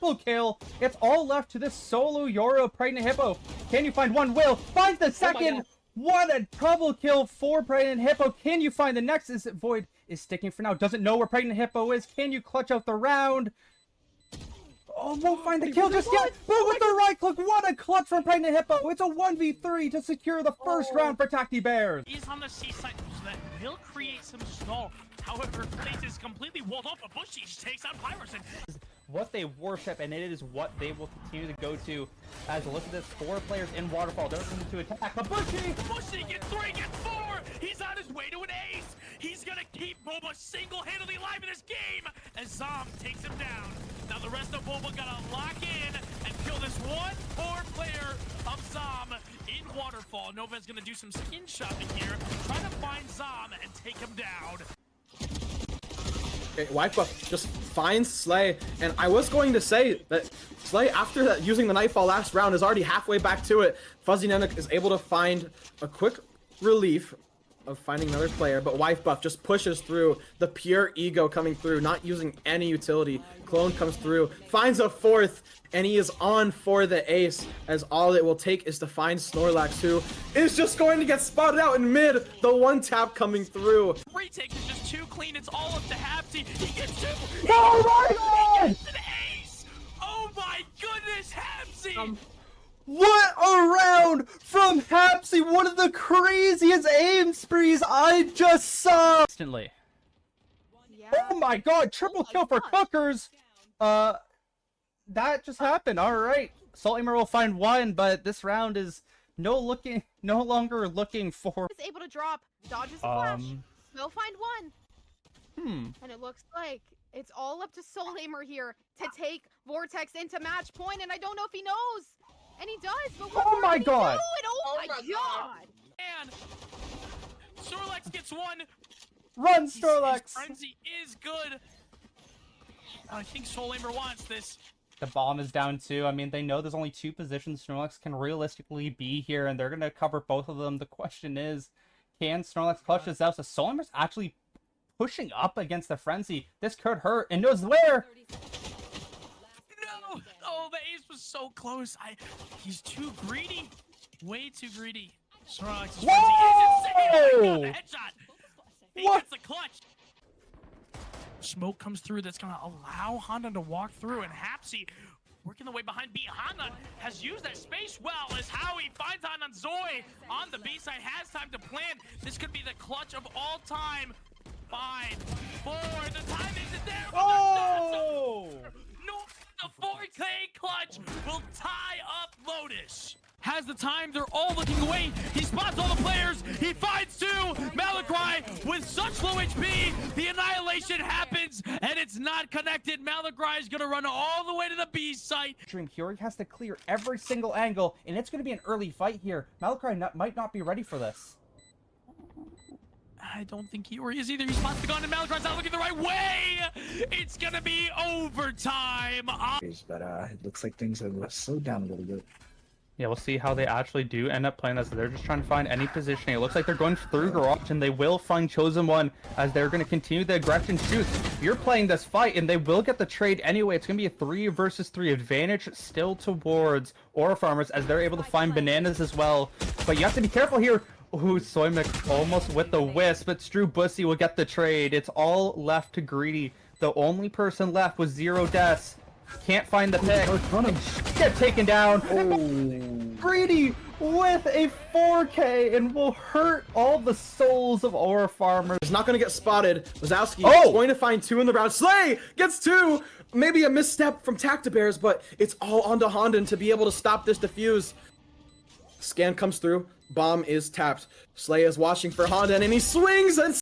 triple kill. It's all left to this solo Yoro Pregnant Hippo. Can you find one? Will finds the second. What a double kill for Pregnant Hippo. Can you find the next? Is it Void is sticking for now. Doesn't know where Pregnant Hippo is. Can you clutch out the round? Oh, won't find the kill just yet. But with the right click, what a clutch from Pregnant Hippo. It's a 1v3 to secure the first round for Tacti Bears. He's on the seaside, so that will create some stall. However, Blaze is completely walled off. A Bushy takes out Pyrus. What they worship, and it is what they will continue to go to. As look at this, 4 players in Waterfall. They're going to attack. A Bushy! Bushy gets 3, gets 4! He's on his way to an ace! He's gonna keep Boba single-handedly alive in this game as Zom takes him down. Now the rest of Boba gotta lock in and kill this one poor player of Zom in Waterfall. Nova's gonna do some skin shopping here, trying to find Zom and take him down. Okay, Wipebuff just finds Slay, and I was going to say that Slay, after that, using the Nightfall last round, is already halfway back to it. Fuzzy Nanook is able to find a quick relief of finding another player, but Wipebuff just pushes through, the pure ego coming through, not using any utility. Clone comes through, finds a 4th, and he is on for the ace, as all it will take is to find Snorlax, who is just going to get spotted out in mid. The 1-tap coming through. Retake is just too clean. It's all up to Hapsy. He gets 2. Oh my god! He gets an ace! Oh my goodness, Hapsy! What a round from Hapsy! One of the craziest aim sprees I just saw! Instantly. Yeah. Oh my god, triple kill for Cookers! That just happened, alright. Saltlamer will find 1, but this round is no longer looking for... Is able to drop, dodges the flash. Will find 1. And it looks like it's all up to Saltlamer here to take Vortex into match point, and I don't know if he knows. And he does, but what Oh my god! oh my god! And Snorlax gets 1. Run, His Snorlax! frenzy is good. I think Saltlamer wants this. The bomb is down too. I mean, they know there's only 2 positions Snorlax can realistically be here, and they're going to cover both of them. The question is, can Snorlax clutch this out? So Saltlamer's actually pushing up against the frenzy. This could hurt, and knows where! No! Oh, the ace was so close. He's too greedy. Way too greedy. Snorlax's frenzy is insane. Oh my god, the headshot! He gets the clutch. Smoke comes through that's going to allow Honda to walk through, and Hapsy working the way behind B. Honda has used that space well as Howie finds Honda. Zoe on the B side has time to plan. This could be the clutch of all time. 5, 4, the time isn't there. Oh! No, the 4K clutch will tie up Lotus. Has the time, they're all looking away. He spots all the players. He finds 2. Malacry with such low HP. The annihilation happens, and it's not connected. Malacry is gonna run all the way to the B site. Dream Fury has to clear every single angle, and it's going to be an early fight here. Malacry might not be ready for this. I don't think he is either. He spots the gun, and Malacry's not looking the right way. It's gonna be overtime. But it looks like things have slowed down a little bit. Yeah, we'll see how they actually do end up playing this. They're just trying to find any positioning. It looks like they're going through Garage, and they will find Chosen One as they're going to continue the aggression shoots. You're playing this fight, and they will get the trade anyway. It's going to be a 3 versus 3 advantage still towards Aura Farmers as they're able to find bananas as well. But you have to be careful here. Ooh, Soymik almost with the wisp, but Strew Bussy will get the trade. It's all left to Greedy. The only person left was Zero Deaths. Can't find the pick. Get taken down. Oh. Greedy with a 4K and will hurt all the souls of Aura Farmers. He's not going to get spotted. Wazowski is going to find 2 in the round. Slay gets 2. Maybe a misstep from Tacti Bears, but it's all onto Honda to be able to stop this defuse. Scan comes through. Bomb is tapped. Slay is watching for Honda, and he swings and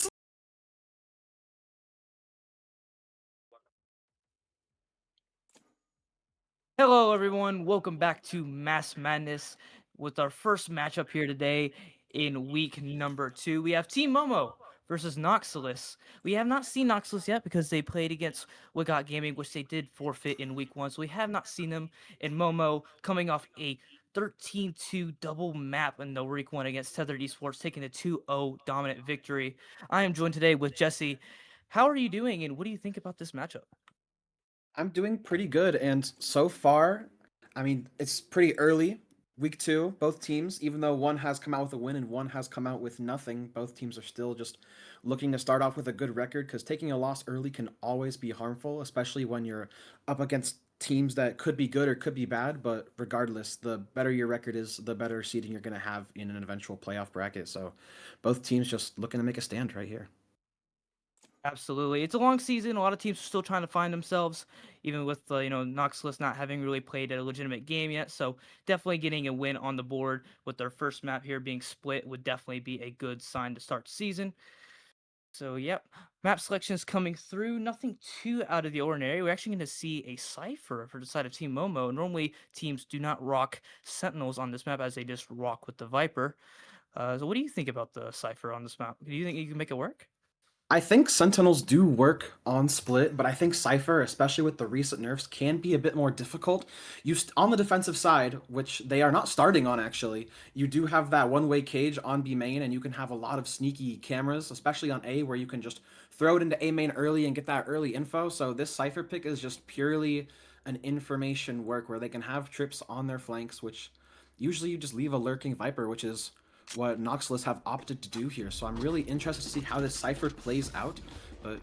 Hello everyone, welcome back to Mass Madness with our first matchup here today in week number 2. We have Team Momo versus Noxalis. We have not seen Noxalis yet because they played against Wigot Gaming, which they did forfeit in week 1, so we have not seen them. And Momo coming off a 13-2 double map in the week 1 against Tethered Esports, taking a 2-0 dominant victory. I am joined today with Jesse. How are you doing and what do you think about this matchup? I'm doing pretty good, and so far, I mean, it's pretty early. Week 2, both teams, even though one has come out with a win and one has come out with nothing, both teams are still just looking to start off with a good record because taking a loss early can always be harmful, especially when you're up against teams that could be good or could be bad. But regardless, the better your record is, the better seeding you're going to have in an eventual playoff bracket. So both teams just looking to make a stand right here. Absolutely. It's a long season. A lot of teams are still trying to find themselves, even with Noxalis not having really played a legitimate game yet. So definitely getting a win on the board with their first map here being split would definitely be a good sign to start the season. So yep, map selections coming through. Nothing too out of the ordinary. We're actually going to see a cipher for the side of Team Momo. Normally teams do not rock Sentinels on this map as they just rock with the Viper. So what do you think about the cipher on this map? Do you think you can make it work? I think Sentinels do work on Split, but I think Cypher, especially with the recent nerfs, can be a bit more difficult. On the defensive side, which they are not starting on actually, you do have that one-way cage on B main, and you can have a lot of sneaky cameras, especially on A, where you can just throw it into A main early and get that early info. So this Cypher pick is just purely an information work where they can have trips on their flanks, which usually you just leave a lurking Viper, which is what Noxalis have opted to do here. So I'm really interested to see how this Cypher plays out. But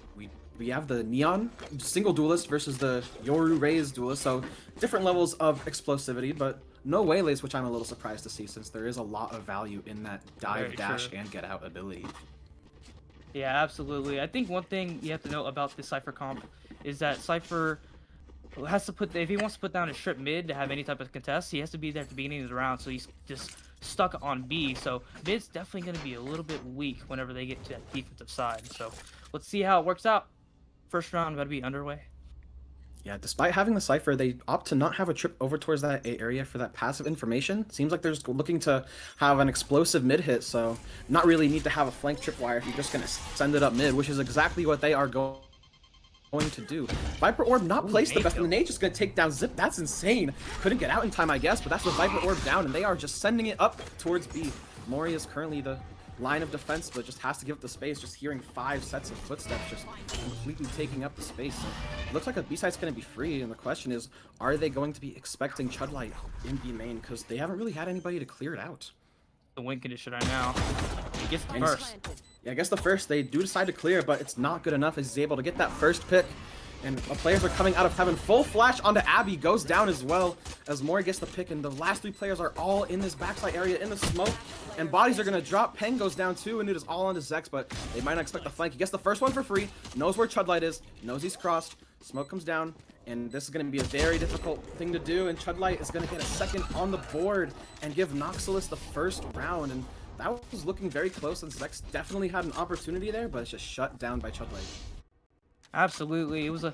we have the Neon single duelist versus the Yoru Raze duelist, so different levels of explosivity, but no waylays, which I'm a little surprised to see since there is a lot of value in that dive, Very dash, true. and get out ability. Yeah, absolutely. I think one thing you have to know about this Cypher comp is that Cypher has to if he wants to put down a strip mid to have any type of contest, he has to be there at the beginning of the round, so he's just stuck on B. So mid's definitely going to be a little bit weak whenever they get to that defensive side. So let's see how it works out. First round about to be underway. Yeah, despite having the Cypher, they opt to not have a trip over towards that A area for that passive information. Seems like they're just looking to have an explosive mid hit, so not really need to have a flank tripwire if you're just going to send it up mid, which is exactly what they are going to do. Viper Orb not placed the best, and the nade just going to take down Zip. That's insane. Couldn't get out in time, I guess, but that's the Viper Orb down, and they are just sending it up towards B. Mori is currently the line of defense, but just has to give up the space. Just hearing 5 sets of footsteps just completely taking up the space. So it looks like a B site's going to be free, and the question is, are they going to be expecting Chudlight in B main? Because they haven't really had anybody to clear it out. The win condition right now. He gets the first. Yeah, I guess the first, they do decide to clear, but it's not good enough as he's able to get that first pick. And the players are coming out of heaven. Full flash onto Abby, goes down as well as Mori gets the pick, and the last 3 players are all in this backside area in the smoke. And bodies are going to drop. Peng goes down too, and it is all onto Zex, but they might not expect the flank. He gets the first one for free, knows where Chudlight is, knows he's crossed. Smoke comes down, and this is going to be a very difficult thing to do, and Chudlight is going to get a second on the board and give Noxalis the first round. And that was looking very close, and Zex definitely had an opportunity there, but it's just shut down by Chudlight. Absolutely. It was a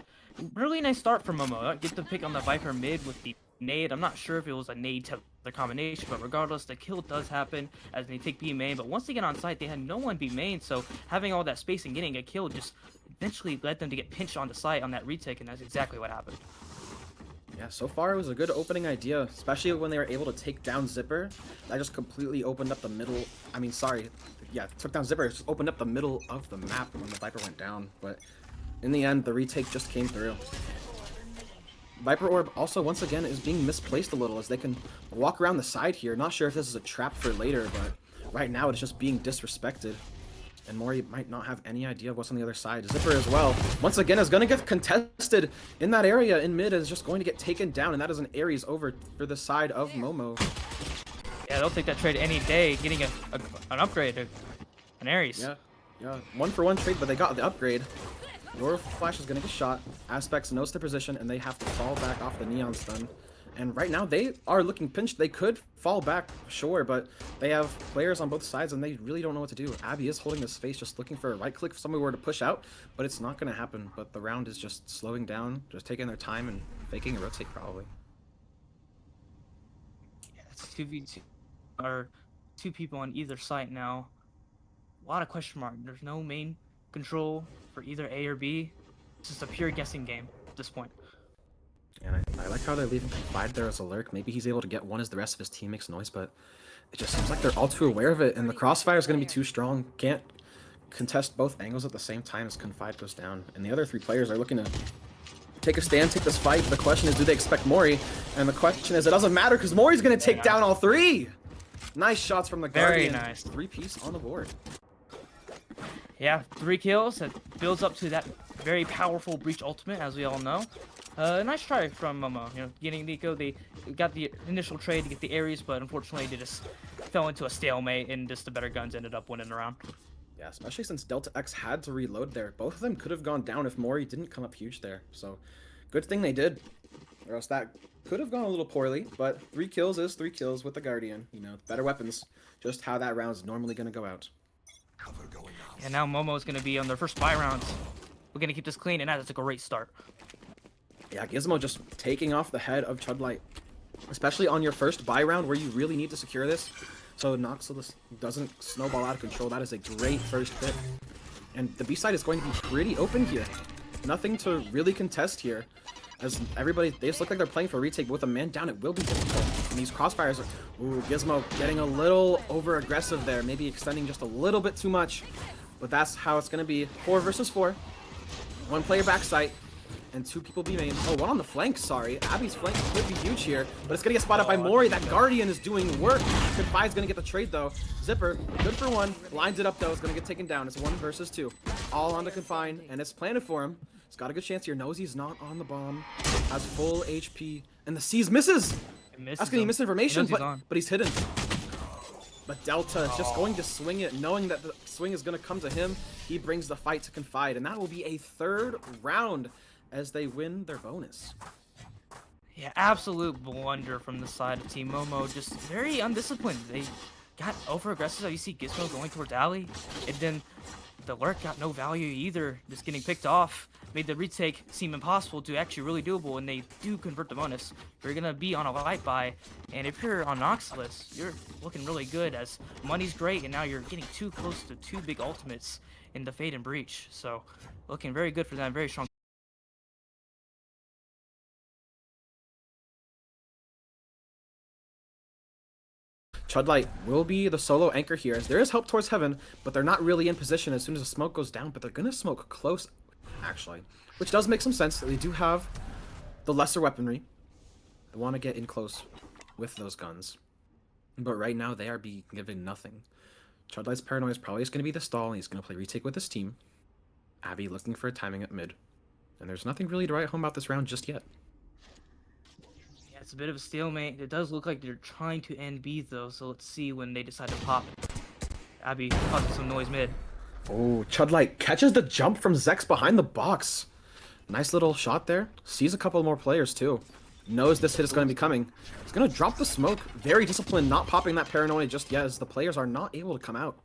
really nice start for Momo. Get the pick on the Viper mid with the nade. I'm not sure if it was a nade to the combination, but regardless, the kill does happen as they take B main. But once they get on site, they had no one B main, so having all that space and getting a kill just eventually led them to get pinched on the site on that retake, and that's exactly what happened. Yeah, so far it was a good opening idea, especially when they were able to take down Zipper. That just completely opened up the middle. I mean, sorry. Yeah, took down Zipper. It just opened up the middle of the map when the Viper went down. But in the end, the retake just came through. Viper Orb also, once again, is being misplaced a little as they can walk around the side here. Not sure if this is a trap for later, but right now it's just being disrespected. And Mori might not have any idea of what's on the other side. Zipper as well, once again, is going to get contested in that area in mid, is just going to get taken down, and that is an Ares over for the side of Momo. Yeah, I don't think that trade any day, getting an upgrade, an Ares. Yeah, 1-for-1 trade, but they got the upgrade. Your Flash is going to get shot. Aspects knows their position, and they have to fall back off the Neon stun. And right now, they are looking pinched. They could fall back, sure, but they have players on both sides, and they really don't know what to do. Abby is holding this space, just looking for a right click if somebody were to push out, but it's not going to happen. But the round is just slowing down, just taking their time and faking a rotate, probably. Yeah, it's 2v2, or 2 people on either side now. A lot of question mark. There's no main control for either A or B. It's just a pure guessing game at this point. And I like how they're leaving Confide there as a lurk. Maybe he's able to get one as the rest of his team makes noise, but it just seems like they're all too aware of it, and the crossfire is going to be too strong. Can't contest both angles at the same time as Confide goes down. And the other 3 players are looking to take a stand, take this fight. The question is, do they expect Mori? And the question is, it doesn't matter because Mori's going to take down all three. Nice shots from the Guardian. Very nice. 3-piece on the board. Yeah, 3 kills. That builds up to that very powerful Breach ultimate, as we all know. Nice try from Momo. You know, getting Nico, they got the initial trade to get the Ares, but unfortunately they just fell into a stalemate, and just the better guns ended up winning the round. Yeah, especially since Delta X had to reload there. Both of them could have gone down if Mori didn't come up huge there. So, good thing they did. Or else that could have gone a little poorly. But 3 kills is 3 kills with the Guardian. You know, better weapons. Just how that round's normally going to go out. And now Momo's going to be on their first buy rounds. We're going to keep this clean, and that's a great start. Yeah, Gizmo just taking off the head of Chudlight. Especially on your first buy round where you really need to secure this. So Noxalis doesn't snowball out of control. That is a great first pick. And the B side is going to be pretty open here. Nothing to really contest here. As everybody, they just look like they're playing for a retake. But with a man down, it will be difficult. And these crossfires are... Ooh, Gizmo getting a little over-aggressive there. Maybe extending just a little bit too much. But that's how it's going to be. 4 versus 4. 1 player backside. And 2 people B main. Oh, 1 on the flank, sorry. Abby's flank could be huge here. But it's going to get spotted by Mori. That Guardian is doing work. Confy's going to get the trade, though. Zipper, good for 1. Blinds it up, though. It's going to get taken down. It's 1 versus 2. All onto Confine. And it's planted for him. He's got a good chance here. Knows he's not on the bomb. Has full HP. And the C's misses! That's going to be misinformation, but he's hidden. But Delta is just going to swing it, knowing that the swing is going to come to him. He brings the fight to Confide. And that will be a 3rd round as they win their bonus. Yeah, absolute blunder from the side of Team Momo. Just very undisciplined. They got over-aggressive. You see Gizmo going towards Ali, and then the lurk got no value either. Just getting picked off. Made the retake seem impossible to actually really doable, and they do convert the bonus. You're going to be on a light buy, and if you're on Noxalis, you're looking really good as money's great, and now you're getting too close to 2 big ultimates in the Fade and Breach. So, looking very good for them, very strong. Chudlight will be the solo anchor here, as there is help towards heaven, but they're not really in position as soon as the smoke goes down, but they're going to smoke close, actually, which does make some sense. They do have the lesser weaponry. They want to get in close with those guns, but right now they are being given nothing. Chudlight's paranoia is probably just going to be the stall, and he's going to play retake with his team. Abby looking for a timing at mid, and there's nothing really to write home about this round just yet. It's a bit of a stalemate. It does look like they're trying to end B though, so let's see when they decide to pop. Abby causing some noise mid. Oh, Chudlight catches the jump from Zex behind the box. Nice little shot there. Sees a couple more players too. Knows this hit is going to be coming. He's going to drop the smoke. Very disciplined, not popping that paranoia just yet as the players are not able to come out.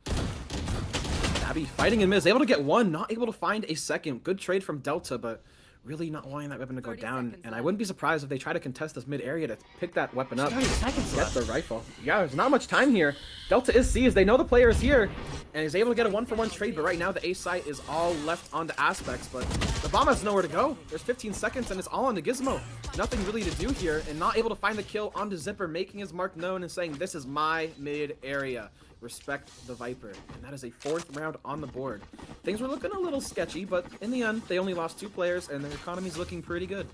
Abby fighting in mid, is able to get 1, not able to find a second. Good trade from Delta, but really not wanting that weapon to go down, and I wouldn't be surprised if they try to contest this mid area to pick that weapon up. 30 seconds Get left. the rifle. Yeah, there's not much time here. Delta is seized. They know the player is here, and is able to get a 1-for-1 trade, but right now the A site is all left onto Aspects, but the bomb has nowhere to go. There's 15 seconds, and it's all onto Gizmo. Nothing really to do here, and not able to find the kill onto Zipper, making his mark known and saying, this is my mid area. Respect the Viper. And that is a 4th round on the board. Things were looking a little sketchy, but in the end, they only lost 2 players, and their economy's looking pretty good.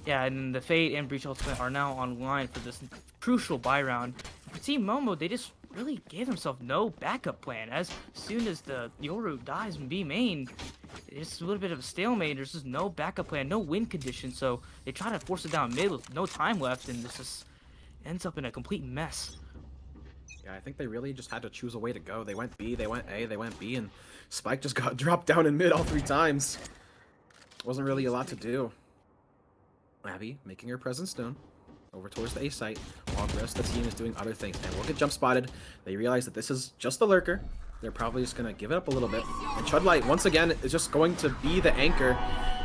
Yeah, and the Fade and Breach Ultimate are now online for this crucial buy round. For Team Momo, they just really gave themselves no backup plan. As soon as the Yoru dies in B main, it's a little bit of a stalemate. There's just no backup plan, no win condition, so they try to force it down mid with no time left, and this just ends up in a complete mess. Yeah, I think they really just had to choose a way to go. They went B, they went A, they went B, and Spike just got dropped down in mid all 3 times. Wasn't really a lot to do. Abby making her presence known over towards the A site, while the rest of the team is doing other things. And will get jump spotted. They realize that this is just the lurker. They're probably just going to give it up a little bit. And Chudlight, once again, is just going to be the anchor.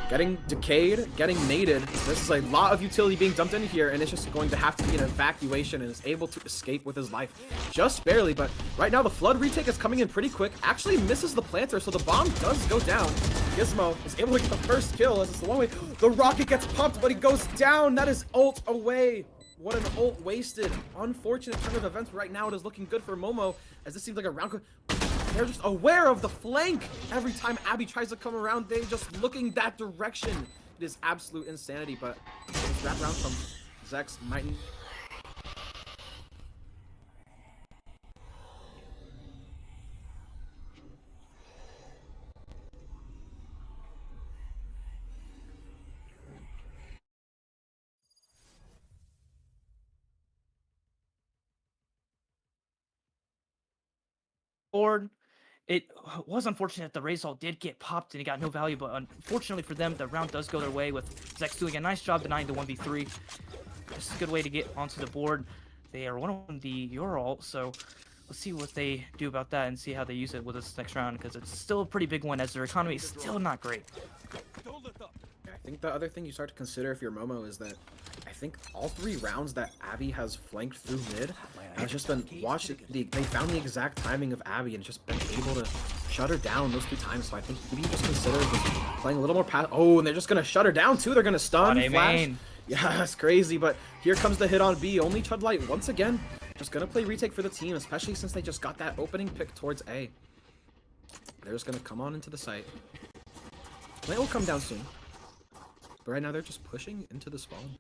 Getting decayed, getting naded. This is a lot of utility being dumped in here, and it's just going to have to be an evacuation, and is able to escape with his life. Just barely, but right now the Flood retake is coming in pretty quick. Actually misses the planter, so the bomb does go down. Gizmo is able to get the first kill as it's the one way. The rocket gets pumped, but he goes down. That is ult away. What an ult wasted. Unfortunate turn of events. Right now it is looking good for Momo, as this seems like a round. They're just aware of the flank. Every time Abby tries to come around, they're just looking that direction. is absolute insanity, but this wrap round from Zex might... Board. It was unfortunate the Razor did get popped and he got no value, but unfortunately for them, the round does go their way with Zex doing a nice job denying the 1v3. This is a good way to get onto the board. They are one on the Ural, so let's see what they do about that and see how they use it with this next round, because it's still a pretty big one as their economy is still not great. I think the other thing you start to consider if you're Momo is that I think all 3 rounds that Abby has flanked through mid has just been watching. They found the exact timing of Abby and just been able to shut her down those 2 times. So I think maybe you just consider just playing a little more pass. Oh, and they're just gonna shut her down too. They're gonna stun, flash. Yeah, that's crazy. But here comes the hit on B. Only Chud Light once again. Just gonna play retake for the team, especially since they just got that opening pick towards A. They're just gonna come on into the site. Play will come down soon. But right now they're just pushing into the spawn.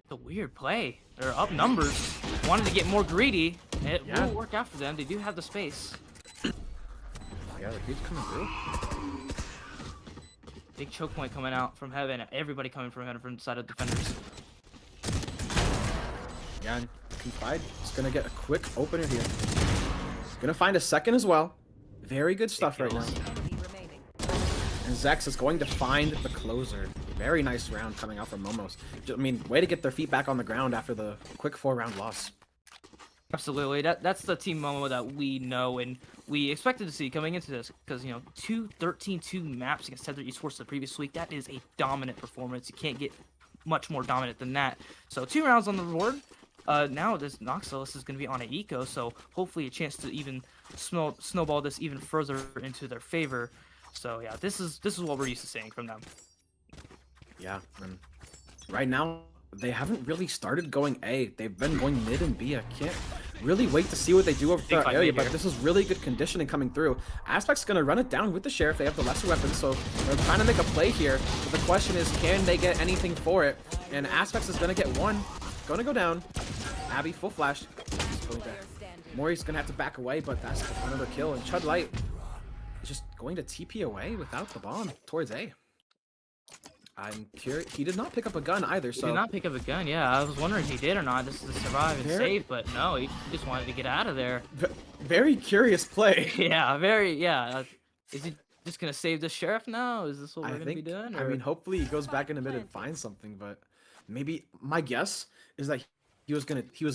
The weird play. They're up numbers. Wanted to get more greedy. It will work out for them. They do have the space. Yeah, the creep's coming through. Big choke point coming out from heaven. Everybody coming from heaven from the side of defenders. Yeah, and Confide is gonna get a quick opener here. Gonna find a second as well. Very good stuff right now. And Zex is going to find the closer. Very nice round coming out from Momos. I mean, way to get their feet back on the ground after the quick 4-round loss. Absolutely. That's the Team Momo that we know and we expected to see coming into this, because, you know, 2 13-2 maps against Tether Esports the previous week. That is a dominant performance. You can't get much more dominant than that. So 2 rounds on the board. Now this Noxalis is going to be on an eco, so hopefully a chance to even snowball this even further into their favor. So yeah, this is what we're used to seeing from them. Yeah, and right now they haven't really started going A. They've been going mid and B. I can't really wait to see what they do over the area, but this is really good conditioning coming through. Aspect's gonna run it down with the Sheriff. They have the lesser weapons, so they're trying to make a play here. But the question is, can they get anything for it? And Aspects is gonna get one. Gonna go down. Abby full flash. Mori's gonna have to back away, but that's another kill. And Chud Light is just going to TP away without the bomb towards A. I'm curious. He did not pick up a gun either, so... He did not pick up a gun, yeah. I was wondering if he did or not. This is to survive and save, but no, he just wanted to get out of there. Very curious play. Yeah, very, yeah. Is he just going to save the Sheriff now? Is this what we're going to be doing? Or? I mean, hopefully he goes back in the mid and finds something, but maybe... My guess is that he was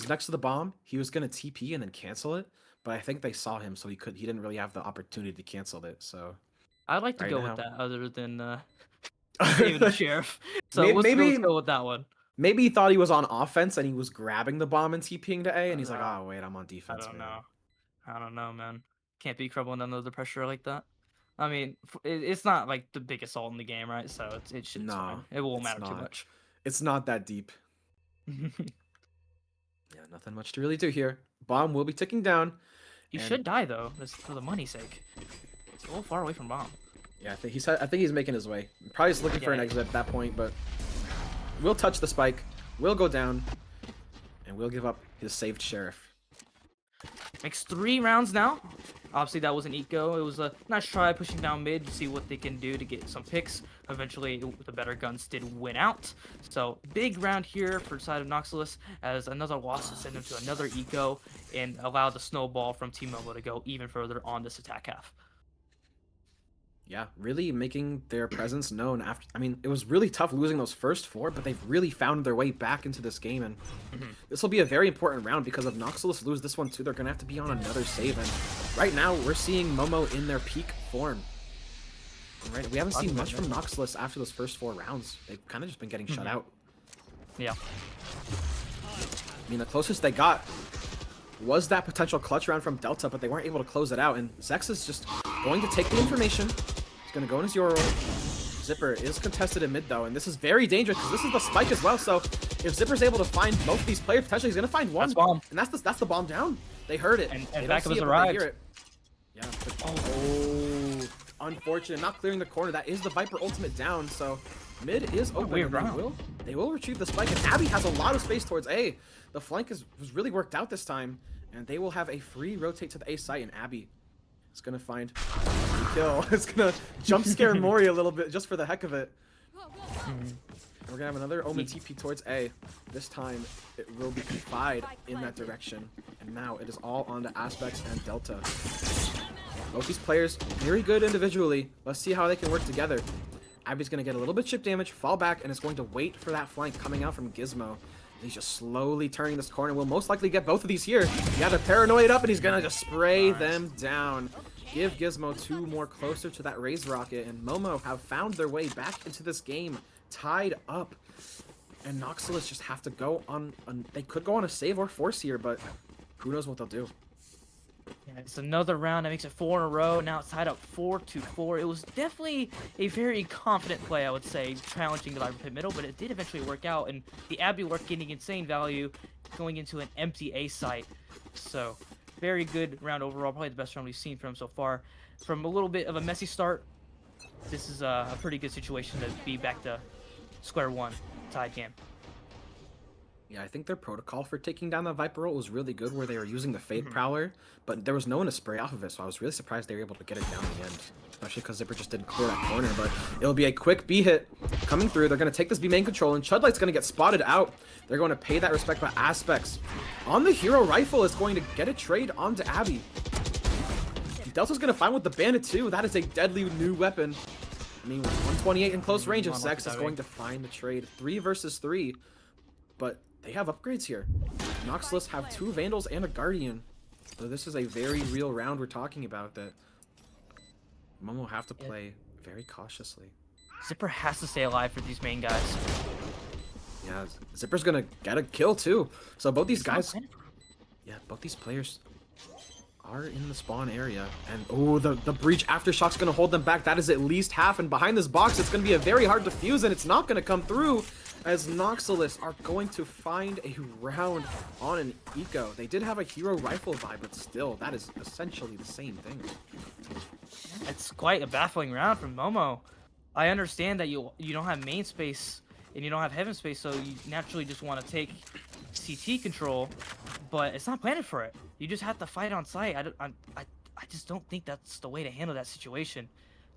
next to the bomb, he was going to TP and then cancel it, but I think they saw him, so he didn't really have the opportunity to cancel it, so... I'd like to go with that other than... saving the Sheriff. So let's go with that one. Maybe he thought he was on offense and he was grabbing the bomb and TPing to A, and he's like, oh wait, I'm on defense. I don't know, man. Can't be crumbling under the pressure like that. I mean, it's not like the biggest ult in the game, right? So it should. No, it won't matter too much. It's not that deep. Yeah, nothing much to really do here. Bomb will be ticking down. You should die though, just for the money's sake. It's a little far away from bomb. Yeah, I think he's making his way. Probably just looking for an exit at that point, but we'll touch the spike. We'll go down, and we'll give up his saved Sheriff. Makes 3 rounds now. Obviously, that was an eco. It was a nice try pushing down mid to see what they can do to get some picks. Eventually, the better guns did win out. So, big round here for the side of Noxalis as another loss to send them to another eco and allow the snowball from Team Momo to go even further on this attack half. Yeah, really making their presence known after. I mean, it was really tough losing those first 4, but they've really found their way back into this game, and this will be a very important round because if Noxalis lose this one too, they're gonna have to be on another save. And right now, we're seeing Momo in their peak form. Right, we haven't seen much from Noxalis after those first 4 rounds. They've kind of just been getting shut out. Yeah. I mean, the closest they got was that potential clutch round from Delta, but they weren't able to close it out. And Zex is just going to take the information. He's going to go in his Euro. Zipper is contested in mid, though, and this is very dangerous because this is the spike as well. So if Zipper's able to find both of these players, potentially he's going to find one. That's bomb. And that's the bomb down. They heard it. And back of us arrived. Yeah. But, unfortunate. Not clearing the corner. That is the Viper ultimate down, so mid is open. weird And round. they will retrieve the spike, and Abby has a lot of space towards A. The flank was really worked out this time, and they will have a free rotate to the A site, and Abby is going to find the kill. It's going to jump scare Mori a little bit just for the heck of it. We're gonna have another Omen TP towards A. This time, it will be Confide in that direction. And now it is all on to Aspects and Delta. Both these players, very good individually. Let's see how they can work together. Abby's gonna get a little bit chip damage, fall back, and is going to wait for that flank coming out from Gizmo. He's just slowly turning this corner. We'll most likely get both of these here. Yeah, they're paranoid up, and he's gonna just spray them down. Give Gizmo 2 more closer to that Raise Rocket, and Momo have found their way back into this game, tied up. And Noxalis just have to go on, they could go on a save or force here, but who knows what they'll do. Yeah, it's another round that makes it 4 in a row. Now it's tied up 4-4. It was definitely a very confident play, I would say, challenging the Viper Pit middle, but it did eventually work out, and the Abby work getting insane value going into an empty A site. So, very good round overall, probably the best round we've seen from him so far. From a little bit of a messy start, this is a pretty good situation to be back to square one, tied game. Yeah, I think their protocol for taking down the Viper ult was really good, where they were using the Fade Prowler, but there was no one to spray off of it, so I was really surprised they were able to get it down in the end. Especially because Zipper just didn't clear that corner, but it'll be a quick B hit coming through. They're going to take this B main control, and Chudlight's going to get spotted out. They're going to pay that respect by Aspects. On the Hero Rifle is going to get a trade onto Abby. Delta's going to find with the Bandit too. That is a deadly new weapon. I mean, 128 in close range of Sex is going to find the trade. 3 versus 3, but they have upgrades here. Noxalis have 2 Vandals and a Guardian. So this is a very real round we're talking about that Momo will have to play very cautiously. Zipper has to stay alive for these main guys. Yeah, Zipper's gonna get a kill too. So both these guys, yeah, both these players are in the spawn area. And oh, the breach aftershock's gonna hold them back. That is at least half, and behind this box it's gonna be a very hard defuse, and it's not gonna come through, as Noxalis are going to find a round on an eco. They did have a Hero Rifle vibe, but still, that is essentially the same thing. It's quite a baffling round from Momo. I understand that you don't have main space and you don't have heaven space, so you naturally just want to take CT control, but it's not planted for it. You just have to fight on site. I just don't think that's the way to handle that situation.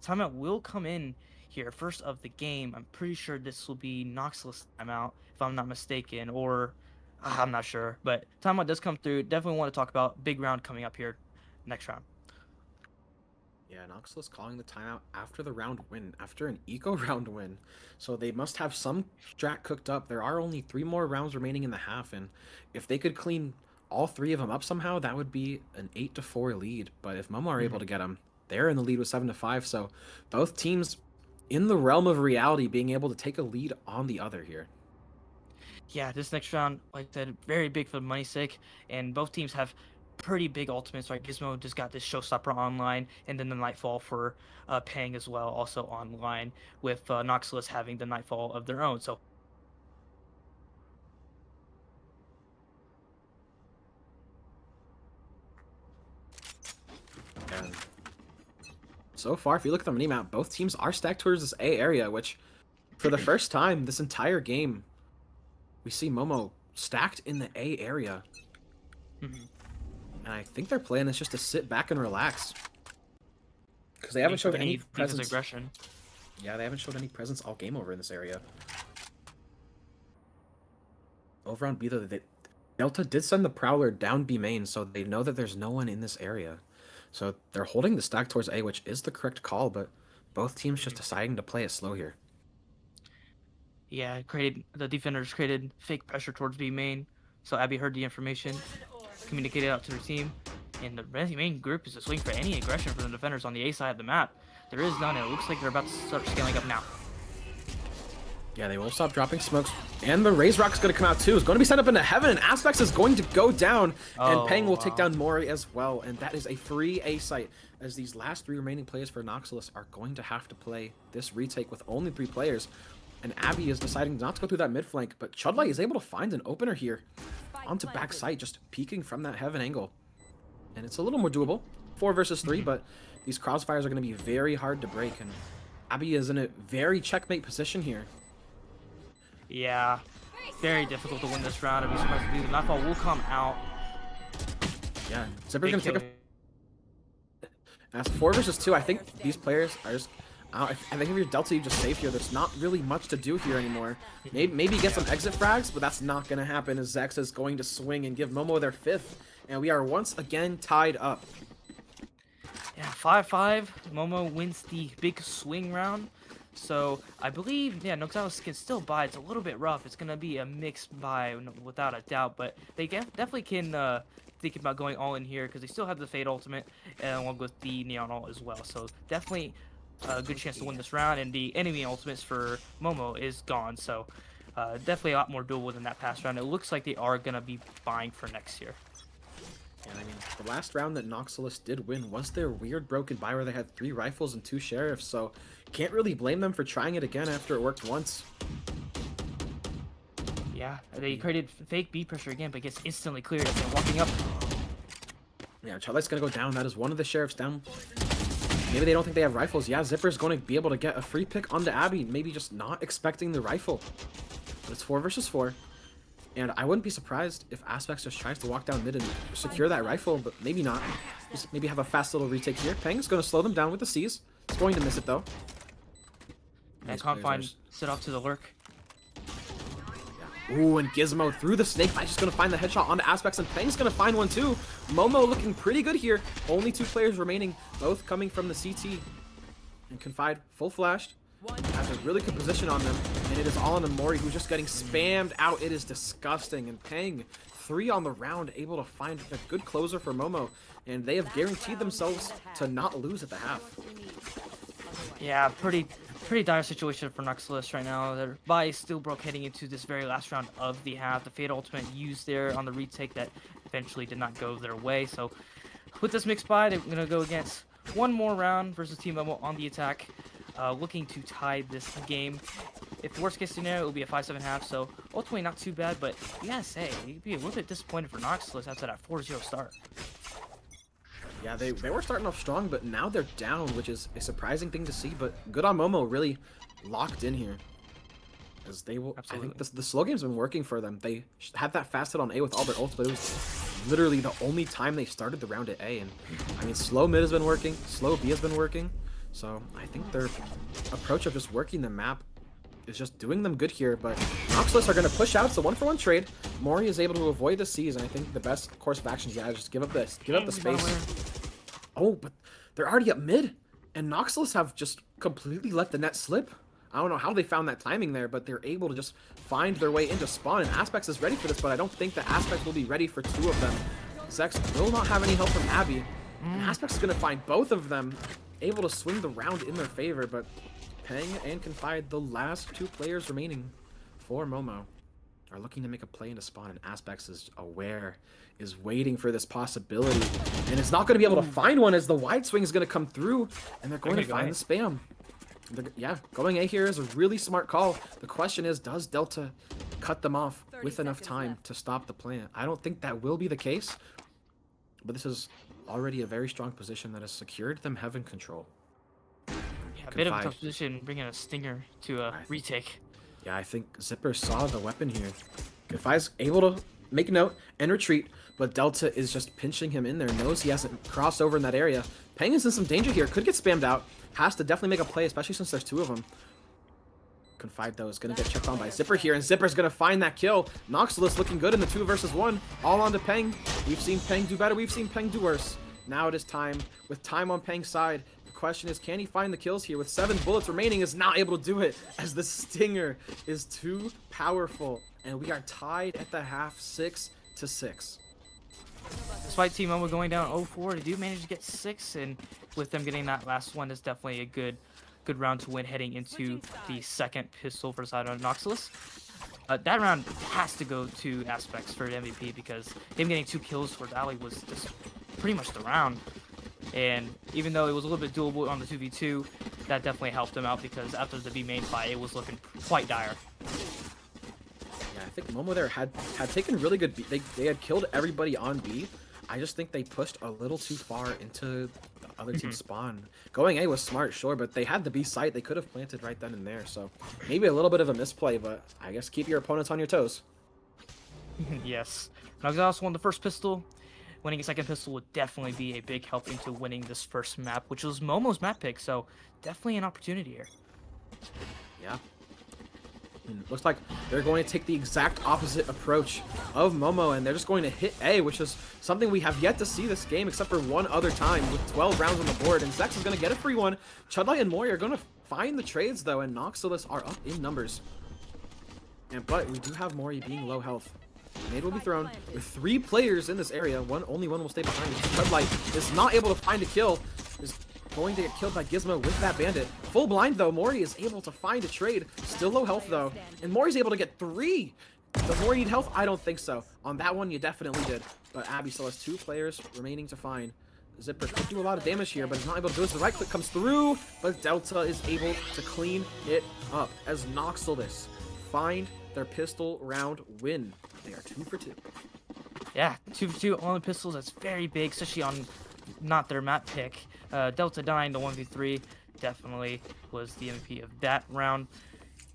Timeout will come in here first of the game. I'm pretty sure this will be Noxalis timeout, if I'm not mistaken, or I'm not sure, but timeout does come through. Definitely want to talk about big round coming up here next round. Yeah, Noxalis calling the timeout after the round win, after an eco round win. So they must have some strat cooked up. There are only 3 more rounds remaining in the half, and if they could clean all 3 of them up somehow, that would be an 8-4 lead. But if Momo are able to get them, they're in the lead with 7-5. So both teams in the realm of reality being able to take a lead on the other here. Yeah, this next round, like I said, very big for the money's sake, and both teams have pretty big ultimates. Right, Gizmo just got this Showstopper online, and then the Nightfall for Pang as well, also online, with Noxalis having the Nightfall of their own. So And so far, if you look at the mini map, both teams are stacked towards this A area, which for the first time this entire game, we see Momo stacked in the A area. And I think their plan is just to sit back and relax, because they haven't showed any presence. Aggression. Yeah, they haven't showed any presence all game over in this area. Over on B, though, Delta did send the Prowler down B main, so they know that there's no one in this area. So they're holding the stack towards A, which is the correct call, but both teams just deciding to play it slow here. Yeah, the defenders created fake pressure towards B main, so Abby heard the information, communicated out to their team, and the main group is just waiting for any aggression from the defenders on the A side of the map. There is none, and it looks like they're about to start scaling up now. Yeah, they will stop dropping smokes, and the Raise Rock's going to come out too. It's going to be sent up into heaven, and Aspects is going to go down, and Pang will take down Mori as well, and that is a free A site, as these last 3 remaining players for Noxalis are going to have to play this retake with only 3 players, and Abby is deciding not to go through that mid flank, but Chudlight is able to find an opener here onto back site, just peeking from that heaven angle, and it's a little more doable. 4 versus 3, but these crossfires are going to be very hard to break, and Abby is in a very checkmate position here. Yeah, very difficult to win this round. I'd be surprised if the Nightfall will come out. Yeah, Zipper's going to take a... As 4 versus 2, I think these players are just... I think if you're Delta, you just save here. There's not really much to do here anymore. Maybe get some exit frags, but that's not going to happen as Zex is going to swing and give Momo their 5th. And we are once again tied up. Yeah, 5-5. Momo wins the big swing round. So I believe, yeah, Noxalis can still buy. It's a little bit rough. It's going to be a mixed buy without a doubt. But they definitely can think about going all in here because they still have the Fade Ultimate along with the Neon Ult as well. So definitely a good chance to win this round. And the enemy ultimates for Momo is gone. So definitely a lot more doable than that past round. It looks like they are going to be buying for next year. And I mean, the last round that Noxalis did win was their weird broken buy where they had 3 rifles and 2 sheriffs, so can't really blame them for trying it again after it worked once. Yeah, they created fake B pressure again, but gets instantly cleared as they're walking up. Yeah, Charlotte's gonna go down. That is one of the sheriffs down. Maybe they don't think they have rifles. Yeah, Zipper's going to be able to get a free pick onto Abby, maybe just not expecting the rifle. But it's 4 versus 4. And I wouldn't be surprised if Aspects just tries to walk down mid and secure that rifle, but maybe not. Just maybe have a fast little retake here. Peng's going to slow them down with the C's. It's going to miss it, though. And Confine set off to the lurk. Yeah. Ooh, and Gizmo through the snake bite, just going to find the headshot onto Aspects, and Peng's going to find one, too. Momo looking pretty good here. Only 2 players remaining, both coming from the CT. And Confide, full flashed. Has a really good position on them, and it is all on Mori, who's just getting spammed out. It is disgusting, and Peng, 3 on the round, able to find a good closer for Momo, and they have guaranteed themselves to not lose at the half. Yeah, pretty dire situation for Noxalis right now. Their buy is still broke heading into this very last round of the half. The Fade Ultimate used there on the retake that eventually did not go their way, so with this mixed buy, they're going to go against one more round versus Team Momo on the attack. Looking to tie this game. If worst case scenario, it will be a 5-7 half, so ultimately not too bad, but you gotta say, you'd be a little bit disappointed for Noxalis after that 4-0 start. Yeah, they were starting off strong, but now they're down, which is a surprising thing to see, but good on Momo, really locked in here. As they will, Absolutely. I think the slow game's been working for them. They had that fast hit on A with all their ults, but it was literally the only time they started the round at A, and I mean, slow mid has been working, slow B has been working. So I think their approach of just working the map is just doing them good here, but Noxalis are going to push out. It's a 1-for-1 trade. Mori is able to avoid the C's, and I think the best course of action is just give up the space. Oh, but they're already up mid, and Noxalis have just completely let the net slip. I don't know how they found that timing there, but they're able to just find their way into spawn, and Aspects is ready for this, but I don't think that Aspects will be ready for 2 of them. Zex will not have any help from Abby, and Aspects is going to find both of them able to swing the round in their favor, but Peng and Confide, the last 2 players remaining for Momo, are looking to make a play into spawn, and Aspects is aware, is waiting for this possibility, and it's not going to be able to find one as the wide swing is going to come through, and they're going to find the spam. Yeah, going A here is a really smart call. The question is, does Delta cut them off with enough time to stop the plant? I don't think that will be the case, but this is already a very strong position that has secured them heaven control. Yeah, a bit of a tough position, bringing a stinger to a retake. Yeah, I think Zipper saw the weapon here. Confai's able to make note and retreat, but Delta is just pinching him in there, knows he hasn't crossed over in that area. Peng is in some danger here, could get spammed out, has to definitely make a play, especially since there's 2 of them. Confide, though, is going to get checked on by Zipper here, and Zipper's going to find that kill. Noxalis looking good in the 2 versus 1, all onto Peng. We've seen Peng do better, we've seen Peng do worse. Now it is time, with time on Peng's side. The question is, can he find the kills here? With 7 bullets remaining, is not able to do it, as the Stinger is too powerful. And we are tied at the half, 6-6. Despite Team Momo going down 0-4, they do manage to get 6, and with them getting that last one, is definitely a good round to win heading into the second pistol for side on Noxalis. That round has to go to Aspects for MVP because him getting 2 kills for Dali was just pretty much the round. And even though it was a little bit doable on the 2v2, that definitely helped him out because after the B main fight, it was looking quite dire. Yeah, I think Momo there had taken really good B. They had killed everybody on B. I just think they pushed a little too far into other team's spawn. Going A was smart, sure, but they had the B site. They could have planted right then and there. So maybe a little bit of a misplay, but I guess keep your opponents on your toes. Yes. Noxalis won the first pistol. Winning a second pistol would definitely be a big help into winning this first map, which was Momo's map pick. So definitely an opportunity here. Yeah. And it looks like they're going to take the exact opposite approach of Momo, and they're just going to hit A, which is something we have yet to see this game except for one other time with 12 rounds on the board. And Zex is going to get a free one. Chudlight and Mori are going to find the trades, though, and Noxalis are up in numbers. But we do have Mori being low health. Nade will be thrown with 3 players in this area. Only one will stay behind. Chudlight is not able to find a kill. Is going to get killed by Gizmo with that bandit. Full blind though, Mori is able to find a trade. Still low health though, and Mori's able to get 3. Does Mori need health? I don't think so. On that one, you definitely did. But Abby still has 2 players remaining to find. Zipper could do a lot of damage here, but he's not able to do it. So the right click comes through, but Delta is able to clean it up as Noxalis find their pistol round win. They are 2 for 2. Yeah, 2 for 2 on the pistols. That's very big, especially on not their map pick. Delta dying to 1v3 definitely was the MVP of that round.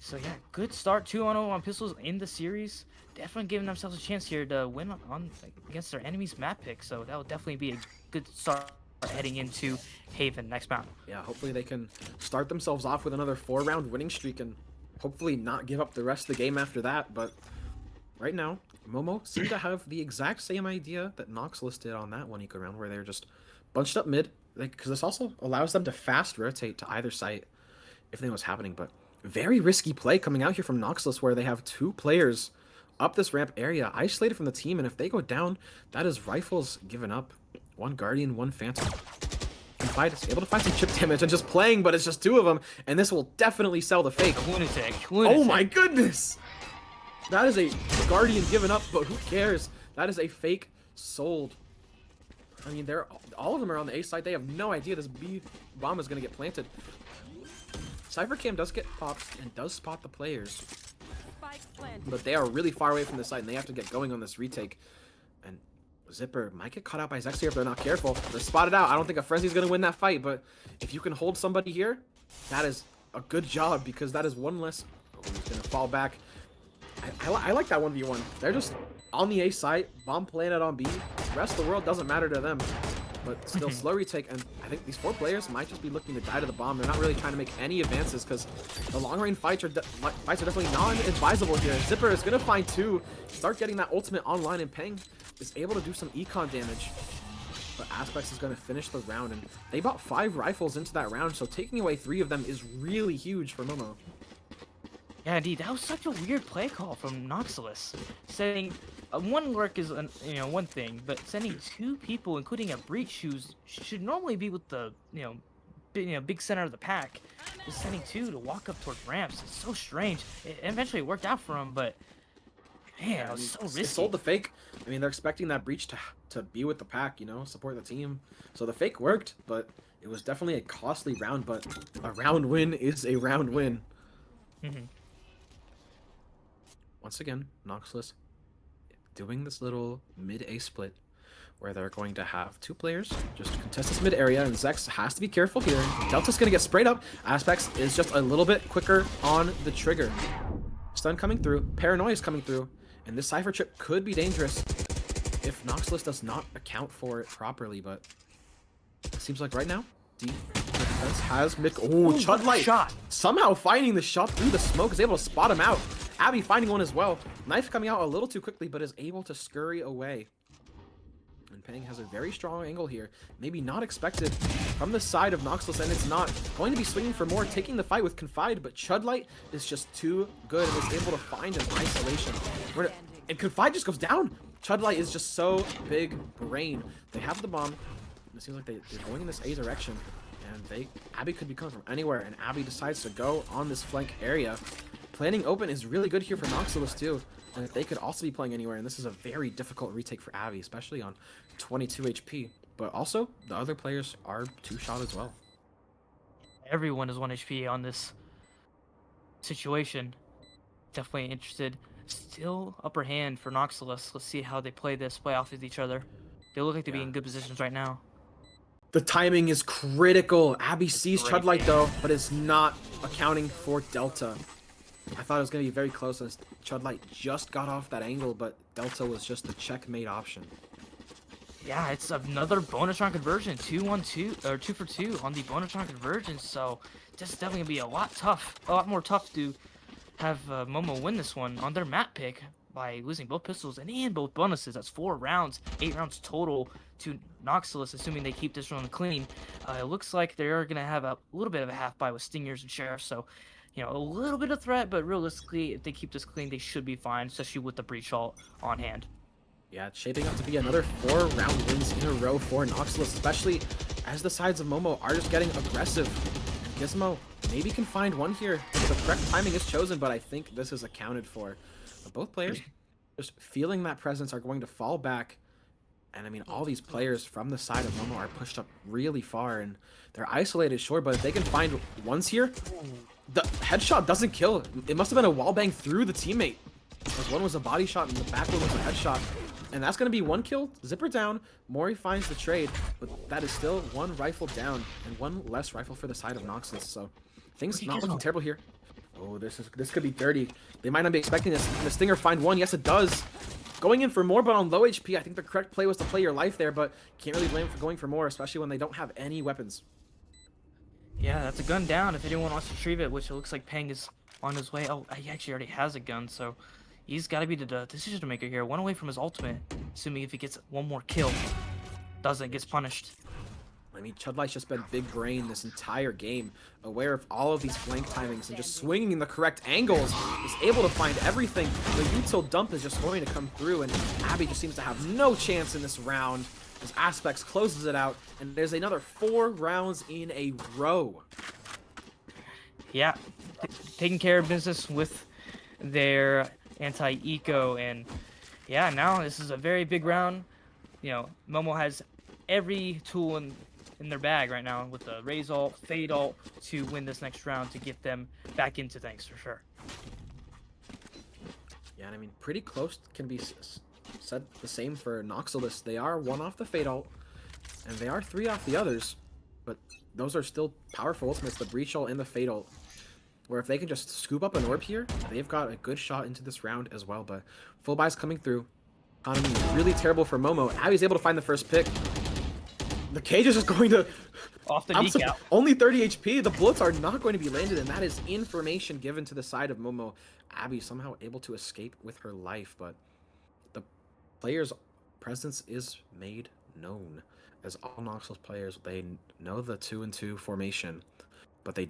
So yeah, good start, 2-0 on pistols in the series. Definitely giving themselves a chance here to win on against their enemy's map pick. So that would definitely be a good start heading into Haven next map. Yeah, hopefully they can start themselves off with another 4-round winning streak and hopefully not give up the rest of the game after that. But right now, Momo seem to have the exact same idea that Noxalis did on that one eco round, where they're just bunched up mid, because this also allows them to fast rotate to either site if they know what's happening. But very risky play coming out here from Noxalis, where they have 2 players up this ramp area, isolated from the team, and if they go down, that is rifles given up. 1 Guardian, 1 Phantom. Confide is able to find some chip damage and just playing, but it's just 2 of them, and this will definitely sell the fake. Lunatic. Oh my goodness! That is a Guardian given up, but who cares? That is a fake sold. I mean, all of them are on the A side. They have no idea this B bomb is going to get planted. Cypher Cam does get popped and does spot the players, but they are really far away from the site, and they have to get going on this retake. And Zipper might get caught out by Zex here if they're not careful. They're spotted out. I don't think a Frenzy's going to win that fight, but if you can hold somebody here, that is a good job, because that is one less. Oh, he's going to fall back. I like that 1v1. They're just on the A site, bomb planted on B. The rest of the world doesn't matter to them. But still, slow retake, and I think these 4 players might just be looking to die to the bomb. They're not really trying to make any advances, because the long-range fights are definitely non-advisable here. Zipper is going to find 2, start getting that ultimate online, and Peng is able to do some econ damage. But Aspects is going to finish the round, and they bought 5 rifles into that round, so taking away 3 of them is really huge for Momo. Yeah, indeed. That was such a weird play call from Noxalis. Sending 1 lurk is one thing, but sending 2 people, including a breach, who should normally be with the big center of the pack, just sending 2 to walk up towards ramps. It's so strange. It eventually worked out for him, but man, it was so risky. They sold the fake. I mean, they're expecting that breach to be with the pack, support the team. So the fake worked, but it was definitely a costly round. But a round win is a round win. Once again, Noxalis doing this little mid-A split where they're going to have 2 players just contest this mid area, and Zex has to be careful here. Delta's going to get sprayed up. Aspects is just a little bit quicker on the trigger. Stun coming through, Paranoia is coming through, and this Cypher trip could be dangerous if Noxalis does not account for it properly, but it seems like right now, defense has mid. Oh, Chudlight shot. Somehow finding the shot through the smoke, is able to spot him out. Abby finding one as well. Knife coming out a little too quickly, but is able to scurry away. And Peng has a very strong angle here. Maybe not expected from the side of Noxalis, and it's not going to be swinging for more, taking the fight with Confide, but Chudlight is just too good and is able to find an isolation. And Confide just goes down. Chudlight is just so big brain. They have the bomb. It seems like they're going in this A direction, and Abby could be coming from anywhere, and Abby decides to go on this flank area. Planning open is really good here for Noxalis too, and they could also be playing anywhere, and this is a very difficult retake for Abby, especially on 22 HP. But also, the other players are 2-shot as well. Everyone is 1 HP on this situation. Definitely interested. Still upper hand for Noxalis. Let's see how they play off with each other. They look like to be in good positions right now. The timing is critical. Abby sees Great Chudlight game. though, but is not accounting for Delta. I thought it was going to be very close as Chudlight just got off that angle, but Delta was just the checkmate option. Yeah, it's another bonus round conversion. 2-1-2 or 2 for 2 on the bonus round conversion. So this is definitely gonna be a lot more tough to have Momo win this one on their map pick by losing both pistols and both bonuses. That's 4 rounds, 8 rounds total to Noxalis, assuming they keep this run clean. It looks like they're gonna have a little bit of a half buy with Stingers and Sheriff. So, you know, a little bit of threat, but realistically, if they keep this clean, they should be fine, especially with the breach ult on hand. Yeah, it's shaping up to be another 4-round wins in a row for Noxalis, especially as the sides of Momo are just getting aggressive. Gizmo maybe can find one here. The correct timing is chosen, but I think this is accounted for. But both players just feeling that presence are going to fall back. And I mean, all these players from the side of Momo are pushed up really far, and they're isolated, sure, but if they can find ones here, the headshot doesn't kill. It must have been a wallbang through the teammate. Because one was a body shot and the back one was a headshot. And that's going to be 1 kill, zipper down. Mori finds the trade, but that is still 1 rifle down and 1 less rifle for the side of Noxalis. So things not looking terrible here. Oh, this could be dirty. They might not be expecting this. Can the Stinger find one? Yes, it does. Going in for more, but on low HP. I think the correct play was to play your life there, but can't really blame them for going for more, especially when they don't have any weapons. Yeah, that's a gun down if anyone wants to retrieve it, which it looks like Peng is on his way. Oh, he actually already has a gun, so he's got to be the decision maker here. 1 away from his ultimate, assuming if he gets 1 more kill, doesn't, gets punished. I mean, Chudlight's just been big brain this entire game, aware of all of these flank timings and just swinging in the correct angles. Is able to find everything. The util dump is just going to come through, and Abby just seems to have no chance in this round. As Aspects closes it out, and there's another 4 rounds in a row. Yeah, taking care of business with their anti-eco, and yeah, now this is a very big round. You know, Momo has every tool in their bag right now with the raise ult, fade ult to win this next round to get them back into things for sure. Yeah, and I mean, pretty close can be said the same for Noxalis. They are 1 off the fade ult, and they are 3 off the others, but those are still powerful ultimates, the breach ult and the fade ult. Where if they can just scoop up an orb here, they've got a good shot into this round as well. But full buys coming through. Economy really terrible for Momo. Abby's able to find the first pick. The cage is just going to... Off the decal. Only 30 HP. The bullets are not going to be landed, and that is information given to the side of Momo. Abby somehow able to escape with her life, but the player's presence is made known. As all Noxalis players, they know the 2-2 formation, but they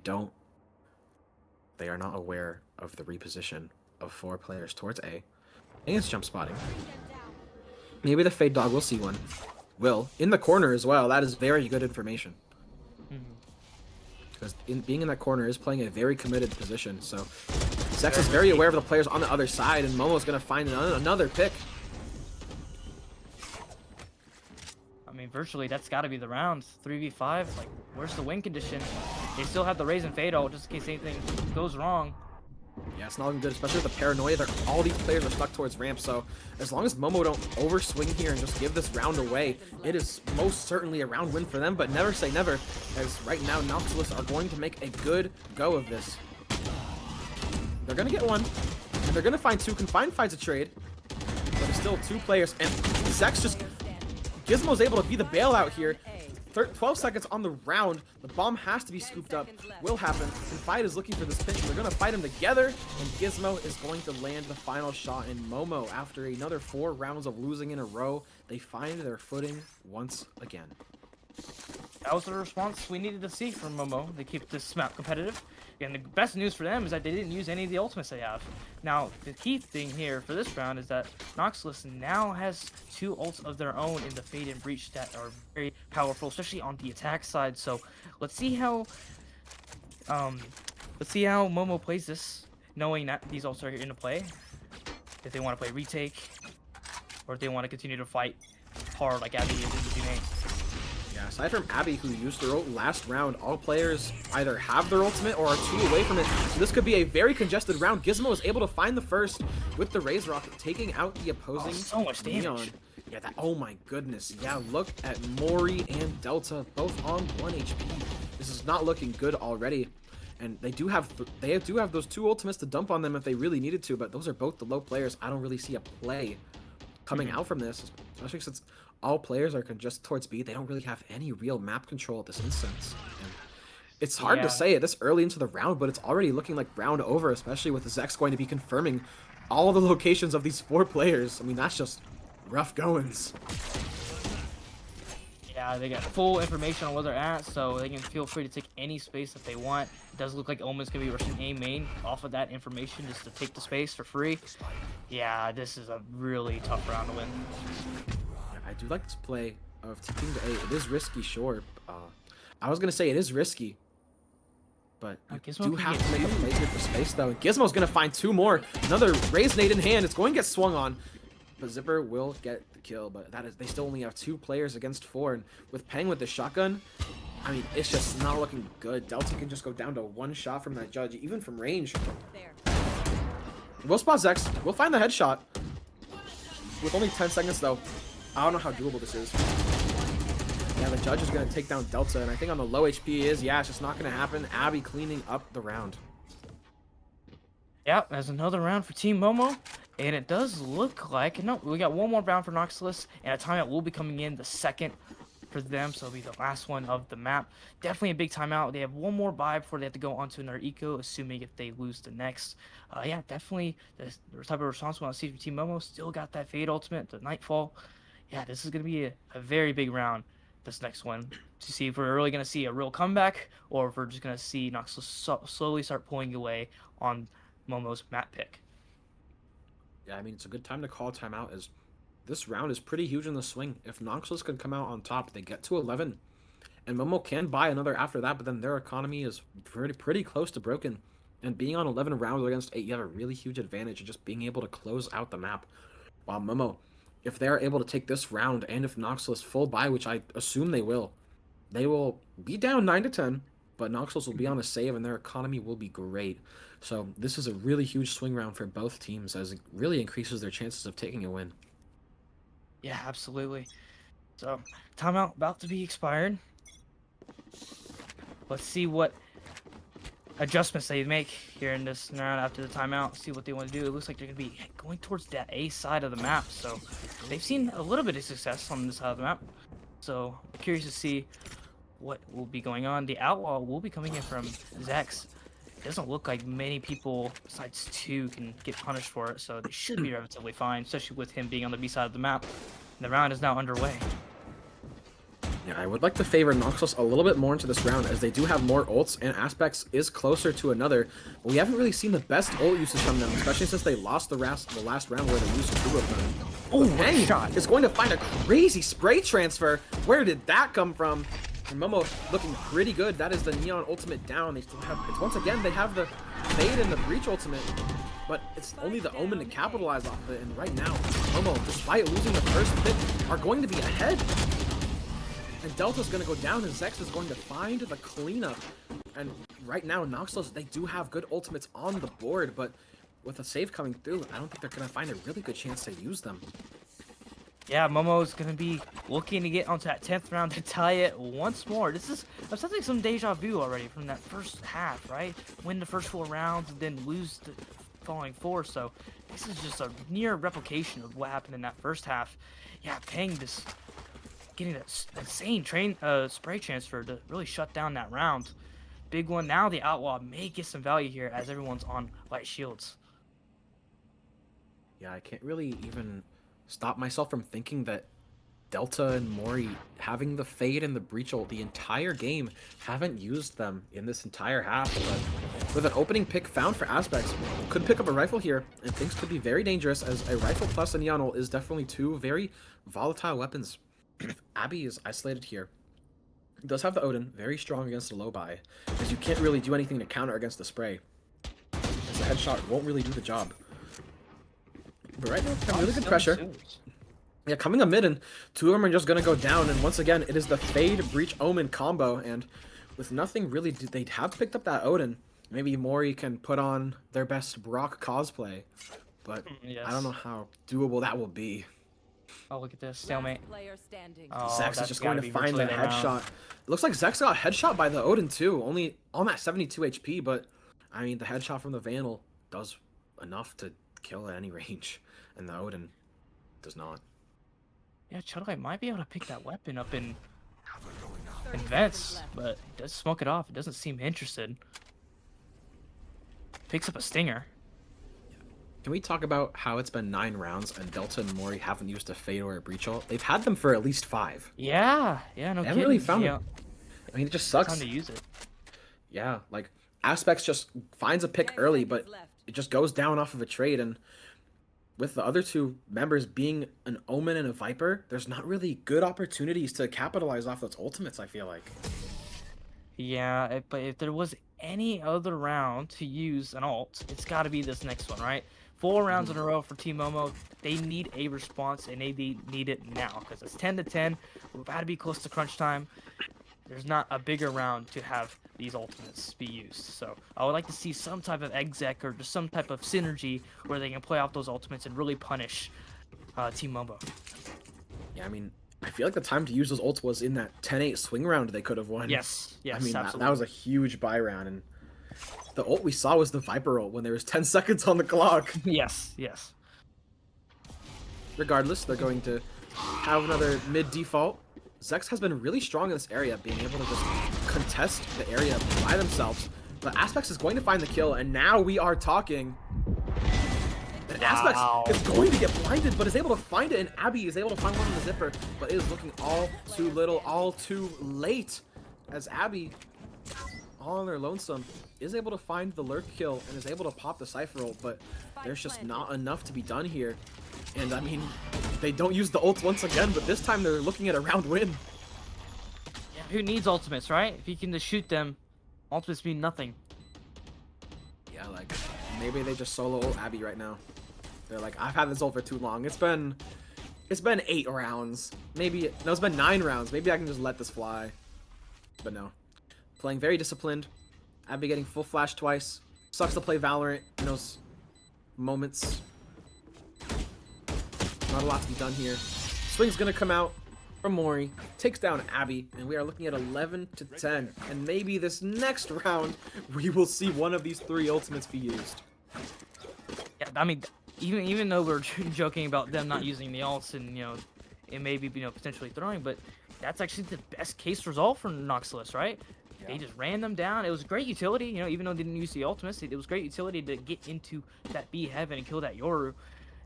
are not aware of the reposition of 4 players towards A. I think it's jump spotting. Maybe the Fade Dog will see one. Will. In the corner as well. That is very good information. Because being in that corner is playing a very committed position. So Sex is very aware of the players on the other side, and Momo's going to find another pick. I mean, virtually, that's got to be the round. 3v5, like, where's the win condition? They still have the raise and fade ult just in case anything goes wrong. Yeah, it's not looking good, especially with the paranoia. All these players are stuck towards ramp, so as long as Momo don't overswing here and just give this round away, it is most certainly a round win for them, but never say never, as right now Noxalis are going to make a good go of this. They're going to get one, and they're going to find 2. Confined finds a trade, but it's still 2 players, and Sex just... Gizmo's able to be the bailout here. 12 seconds on the round. The bomb has to be scooped up. Will happen. And Fight is looking for this pinch. They're going to fight him together. And Gizmo is going to land the final shot. And Momo, after another 4 rounds of losing in a row, they find their footing once again. That was the response we needed to see from Momo. They keep this map competitive. And the best news for them is that they didn't use any of the ultimates they have. Now, the key thing here for this round is that Noxalis now has 2 ults of their own in the Fade and Breach that are very powerful, especially on the attack side. So let's see how Momo plays this, knowing that these ults are into play. If they want to play retake, or if they want to continue to fight hard like Abby is in the main. Yeah, aside from Abby, who used her ult last round, all players either have their ultimate or are 2 away from it. So this could be a very congested round. Gizmo was able to find the first with the Raise Rocket, taking out the opposing so much damage. Neon. Yeah, that, oh my goodness. Yeah, look at Mori and Delta, both on 1 HP. This is not looking good already. And they do have those 2 ultimates to dump on them if they really needed to, but those are both the low players. I don't really see a play coming out from this, especially since all players are congested towards B. They don't really have any real map control at this instance. And it's hard to say it this early into the round, but it's already looking like round over, especially with Zex going to be confirming all the locations of these 4 players. I mean, that's just rough goings. Yeah, they got full information on where they're at, so they can feel free to take any space that they want. It does look like Omen's going to be rushing A main off of that information just to take the space for free. Yeah, this is a really tough round to win. Yeah, I do like this play of taking the A. It is risky, sure. I was going to say it is risky, but you do have to make a play here for space, though. Gizmo's going to find 2 more. Another Raise nade in hand. It's going to get swung on. But Zipper will get the kill, but they still only have 2 players against 4, and with Peng with the shotgun, I mean, it's just not looking good. Delta can just go down to 1 shot from that judge, even from range. We'll spot Zex. We'll find the headshot. With only 10 seconds, though, I don't know how doable this is. Yeah, the judge is going to take down Delta, and I think on the low HP he is. Yeah, it's just not going to happen. Abby cleaning up the round. Yep, there's another round for Team Momo. And it does look like, no, we got 1 more round for Noxalis, and a timeout will be coming in, the second for them, so it'll be the last one of the map. Definitely a big timeout. They have 1 more buy before they have to go on to another eco, assuming if they lose the next. Yeah, definitely the type of response we want to see from Team Momo. Still got that Fade ultimate, the Nightfall. Yeah, this is going to be a very big round, this next one, to see if we're really going to see a real comeback, or if we're just going to see Noxalis slowly start pulling away on Momo's map pick. Yeah, I mean, it's a good time to call timeout, as this round is pretty huge in the swing. If Noxalis can come out on top, they get to 11. And Momo can buy another after that, but then their economy is pretty close to broken. And being on 11 rounds against 8, you have a really huge advantage of just being able to close out the map. While Momo, if they're able to take this round, and if Noxalis full buy, which I assume they will be down 9-10, but Noxalis will be on a save, and their economy will be great. So this is a really huge swing round for both teams, as it really increases their chances of taking a win. Yeah, absolutely. So, timeout about to be expired. Let's see what adjustments they make here in this round after the timeout. See what they want to do. It looks like they're going to be going towards that A side of the map. So, they've seen a little bit of success on this side of the map. So, I'm curious to see what will be going on. The Outlaw will be coming in from Zex. It doesn't look like many people besides 2 can get punished for it, so they should be relatively fine, especially with him being on the B side of the map. And the round is now underway. Yeah, I would like to favor Noxalis a little bit more into this round, as they do have more ults, and Aspects is closer to another. But we haven't really seen the best ult usage from them, especially since they lost the last round where they used 2 of them. Oh, Peng shot is going to find a crazy spray transfer. Where did that come from? And Momo looking pretty good. That is the Neon ultimate down. They still have, it's once again, they have the Fade and the Breach ultimate, but it's only the Omen to capitalize off of it. And right now, Momo, despite losing the first pick, are going to be ahead. And Delta's going to go down, and Zex is going to find the cleanup. And right now, Noxalis, they do have good ultimates on the board, but with a save coming through, I don't think they're going to find a really good chance to use them. Yeah, Momo's going to be looking to get onto that 10th round to tie it once more. I'm sensing some deja vu already from that first half, right? Win the first 4 rounds and then lose the following 4. So this is just a near replication of what happened in that first half. Yeah, Peng just getting that insane spray transfer to really shut down that round. Big one. Now the Outlaw may get some value here as everyone's on light shields. Yeah, I can't really even stop myself from thinking that Delta and Mori, having the Fade and the Breach ult the entire game, haven't used them in this entire half. But with an opening pick found for Aspects, could pick up a rifle here, and things could be very dangerous, as a rifle plus a Neon ult is definitely 2 very volatile weapons. Abby is isolated here. He does have the Odin, very strong against the low buy, as you can't really do anything to counter against the spray, as the headshot won't really do the job. But right now, really good pressure. Yeah, coming up mid, and two of them are just gonna go down. And once again, it is the Fade Breach Omen combo, and with nothing really, they have picked up that Odin. Maybe Mori can put on their best Brock cosplay, but Yes. I don't know how doable that will be. Oh, look at this stalemate. Oh, Zex is that's just gotta going to be find the virtually round. headshot. It looks like Zex got headshot by the Odin too, only on that 72 HP, but I mean, the headshot from the Vandal does enough to kill at any range, and the Odin does not. Yeah, Chudlite might be able to pick that weapon up in vents, but he does smoke it off. It doesn't seem interested. Picks up a stinger. Can we talk about how it's been 9 rounds and Delta and Mori haven't used a Fade or a Breach ult? They've had them for at least 5. Yeah, no They haven't kidding. really found yeah. it. I mean, it just Time sucks. to use it. Yeah, like Aspects just finds a pick early, but it just goes down off of a trade. And with the other two members being an Omen and a Viper, there's not really good opportunities to capitalize off those ultimates, I feel like. Yeah, but if there was any other round to use an ult, it's got to be this next one, right? 4 rounds in a row for Team Momo. They need a response, and they need it now because it's 10-10. We're about to be close to crunch time. There's not a bigger round to have these ultimates be used. So I would like to see some type of exec or just some type of synergy where they can play off those ultimates and really punish Team Momo. Yeah, I mean, I feel like the time to use those ults was in that 10-8 swing round they could have won. Yes, I mean, absolutely. that was a huge buy round, and the ult we saw was the Viper ult when there was 10 seconds on the clock. Yes. Regardless, they're going to have another mid default. Zex has been really strong in this area, being able to just contest the area by themselves. But Aspects is going to find the kill, and now we are talking. And Wow. Aspects is going to get blinded, but is able to find it, and Abby is able to find one in the zipper, but it is looking all too little, all too late, as Abby, all on their lonesome, is able to find the lurk kill and is able to pop the Cypher ult, but there's just not enough to be done here. And I mean, they don't use the ults once again, but this time they're looking at a round win. Yeah, who needs ultimates, right? If you can just shoot them, ultimates mean nothing. Yeah, like, maybe they just solo ult Abby right now. They're like, I've had this ult for too long. It's been 8 rounds. Maybe, no, it's been 9 rounds. Maybe I can just let this fly. But no. Playing very disciplined. Abby getting full flash twice. Sucks to play Valorant in those moments. Not a lot to be done here. Swing's gonna come out from Mori. Takes down Abby. And we are looking at 11-10. And maybe this next round, we will see one of these 3 ultimates be used. Yeah, I mean, even though we're joking about them not using the ults and, it may be, potentially throwing, but that's actually the best case result for Noxalis, right? Yeah. They just ran them down. It was great utility, even though they didn't use the ultimates, it was great utility to get into that B heaven and kill that Yoru.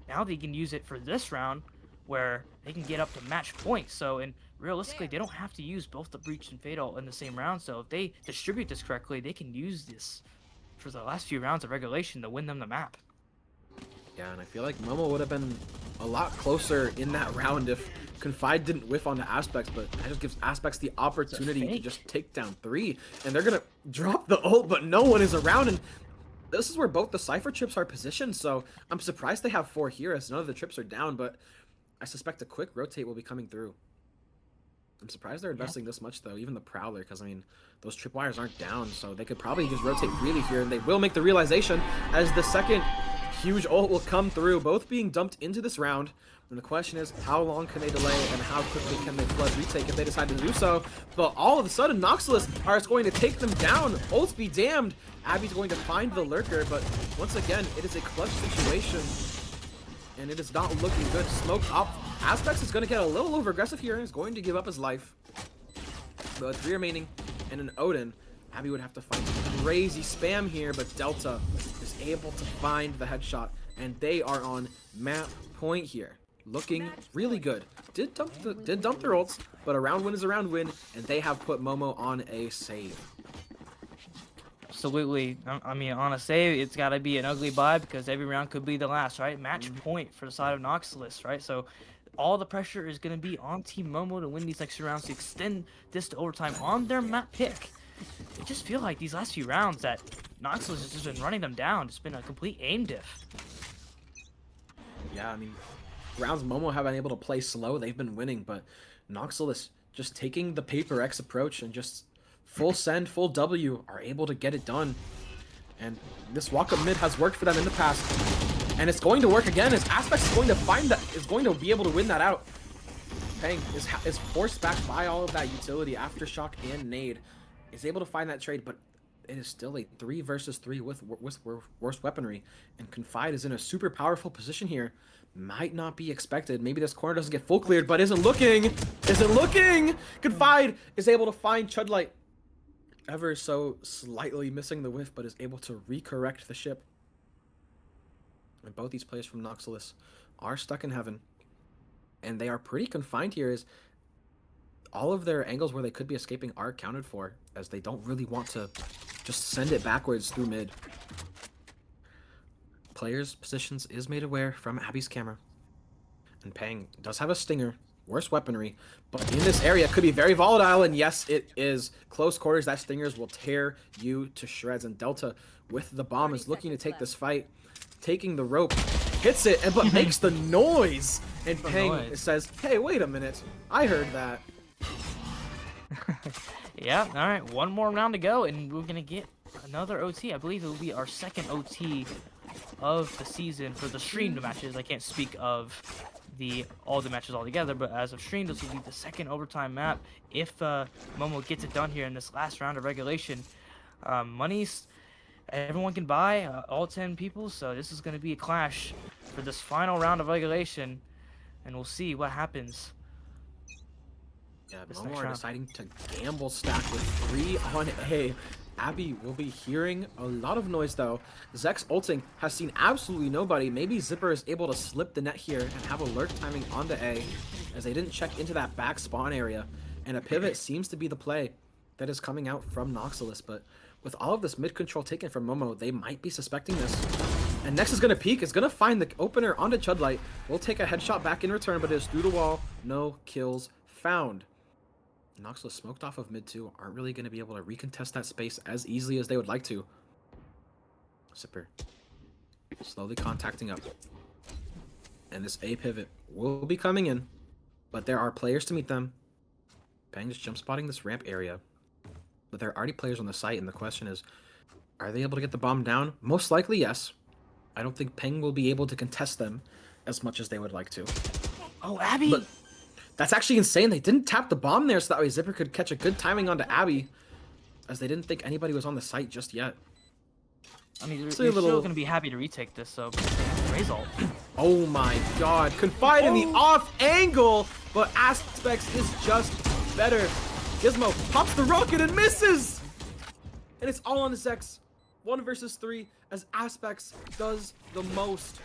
Now they can use it for this round where they can get up to match point. So, and realistically, they don't have to use both the Breach and Fatal in the same round. So if they distribute this correctly, they can use this for the last few rounds of regulation to win them the map. Yeah, and I feel like Momo would have been a lot closer in that round if Confide didn't whiff onto Aspects, but that just gives Aspects the opportunity to just take down 3. And they're going to drop the ult, but no one is around. And this is where both the Cypher trips are positioned, so I'm surprised they have 4 here as none of the trips are down, but I suspect a quick rotate will be coming through. I'm surprised they're investing this much, though, even the Prowler, because, I mean, those tripwires aren't down, so they could probably just rotate freely here, and they will make the realization as the second huge ult will come through, both being dumped into this round. And the question is, how long can they delay and how quickly can they flood retake if they decide to do so? But all of a sudden, Noxalis are going to take them down. Ults be damned. Abby's going to find the lurker, but once again, it is a clutch situation. And it is not looking good. Smoke up. Aspects is going to get a little over-aggressive here and is going to give up his life. But 3 remaining and an Odin. Abby would have to find crazy spam here, but Delta is able to find the headshot. And they are on map point here. Looking really good. Did dump their ults, but a round win is a round win, and they have put Momo on a save. Absolutely. I mean, on a save, it's got to be an ugly bye because every round could be the last, right? Match point for the side of Noxalis, right? So all the pressure is going to be on Team Momo to win these extra rounds to extend this to overtime on their map pick. I just feel like these last few rounds that Noxalis has just been running them down. It's been a complete aim diff. Yeah, I mean, rounds Momo have been able to play slow, they've been winning, but Noxalis just taking the Paper X approach and just full send, full W are able to get it done. And this walk up mid has worked for them in the past. And it's going to work again as Aspects is going to find that, is going to be able to win that out. Peng is forced back by all of that utility, Aftershock and Nade. Is able to find that trade, but it is still a 3 versus 3 with worse weaponry. And Confide is in a super powerful position here. Might not be expected. Maybe this corner doesn't get full cleared, but isn't looking. Confide is able to find Chudlight. Ever so slightly missing the whiff, but is able to recorrect the ship. And both these players from Noxalis are stuck in heaven. And they are pretty confined here as all of their angles where they could be escaping are accounted for, as they don't really want to just send it backwards through mid. Players' positions is made aware from Abby's camera. And Peng does have a stinger, worse weaponry, but in this area could be very volatile, and yes, it is. Close quarters, that stingers will tear you to shreds, and Delta with the bomb is looking to take this fight, taking the rope, hits it, but makes the noise, and Peng says, hey, wait a minute, I heard that. Yeah, all right, one more round to go, and we're gonna get another OT. I believe it will be our second OT of the season for the streamed matches. I can't speak of all the matches all together, but as of stream, this will be the second overtime map if Momo gets it done here in this last round of regulation. Money's everyone can buy, all 10 people, so this is going to be a clash for this final round of regulation, and we'll see what happens. Yeah, Momo are deciding to gamble stack with 3 on A. Abby will be hearing a lot of noise though. Zex ulting has seen absolutely nobody. Maybe Zipper is able to slip the net here and have a lurk timing onto A, as they didn't check into that back spawn area. And a pivot seems to be the play that is coming out from Noxalis, but with all of this mid control taken from Momo, they might be suspecting this. And next is going to peek, is going to find the opener onto Chudlight. Will take a headshot back in return, but it is through the wall. No kills found. Noxalis smoked off of mid 2, aren't really going to be able to recontest that space as easily as they would like to. Zipper slowly contacting up. And this A pivot will be coming in, but there are players to meet them. Peng just jump spotting this ramp area. But there are already players on the site, and the question is, are they able to get the bomb down? Most likely, yes. I don't think Peng will be able to contest them as much as they would like to. Oh, Abby! But that's actually insane. They didn't tap the bomb there, so that way Zipper could catch a good timing onto Abby, as they didn't think anybody was on the site just yet. I mean, they're still going to be happy to retake this, so raise ult. Oh my god. Confide in the off angle, but Aspects is just better. Gizmo pops the rocket and misses! And it's all on the Zex. 1 versus 3 as Aspects does the most.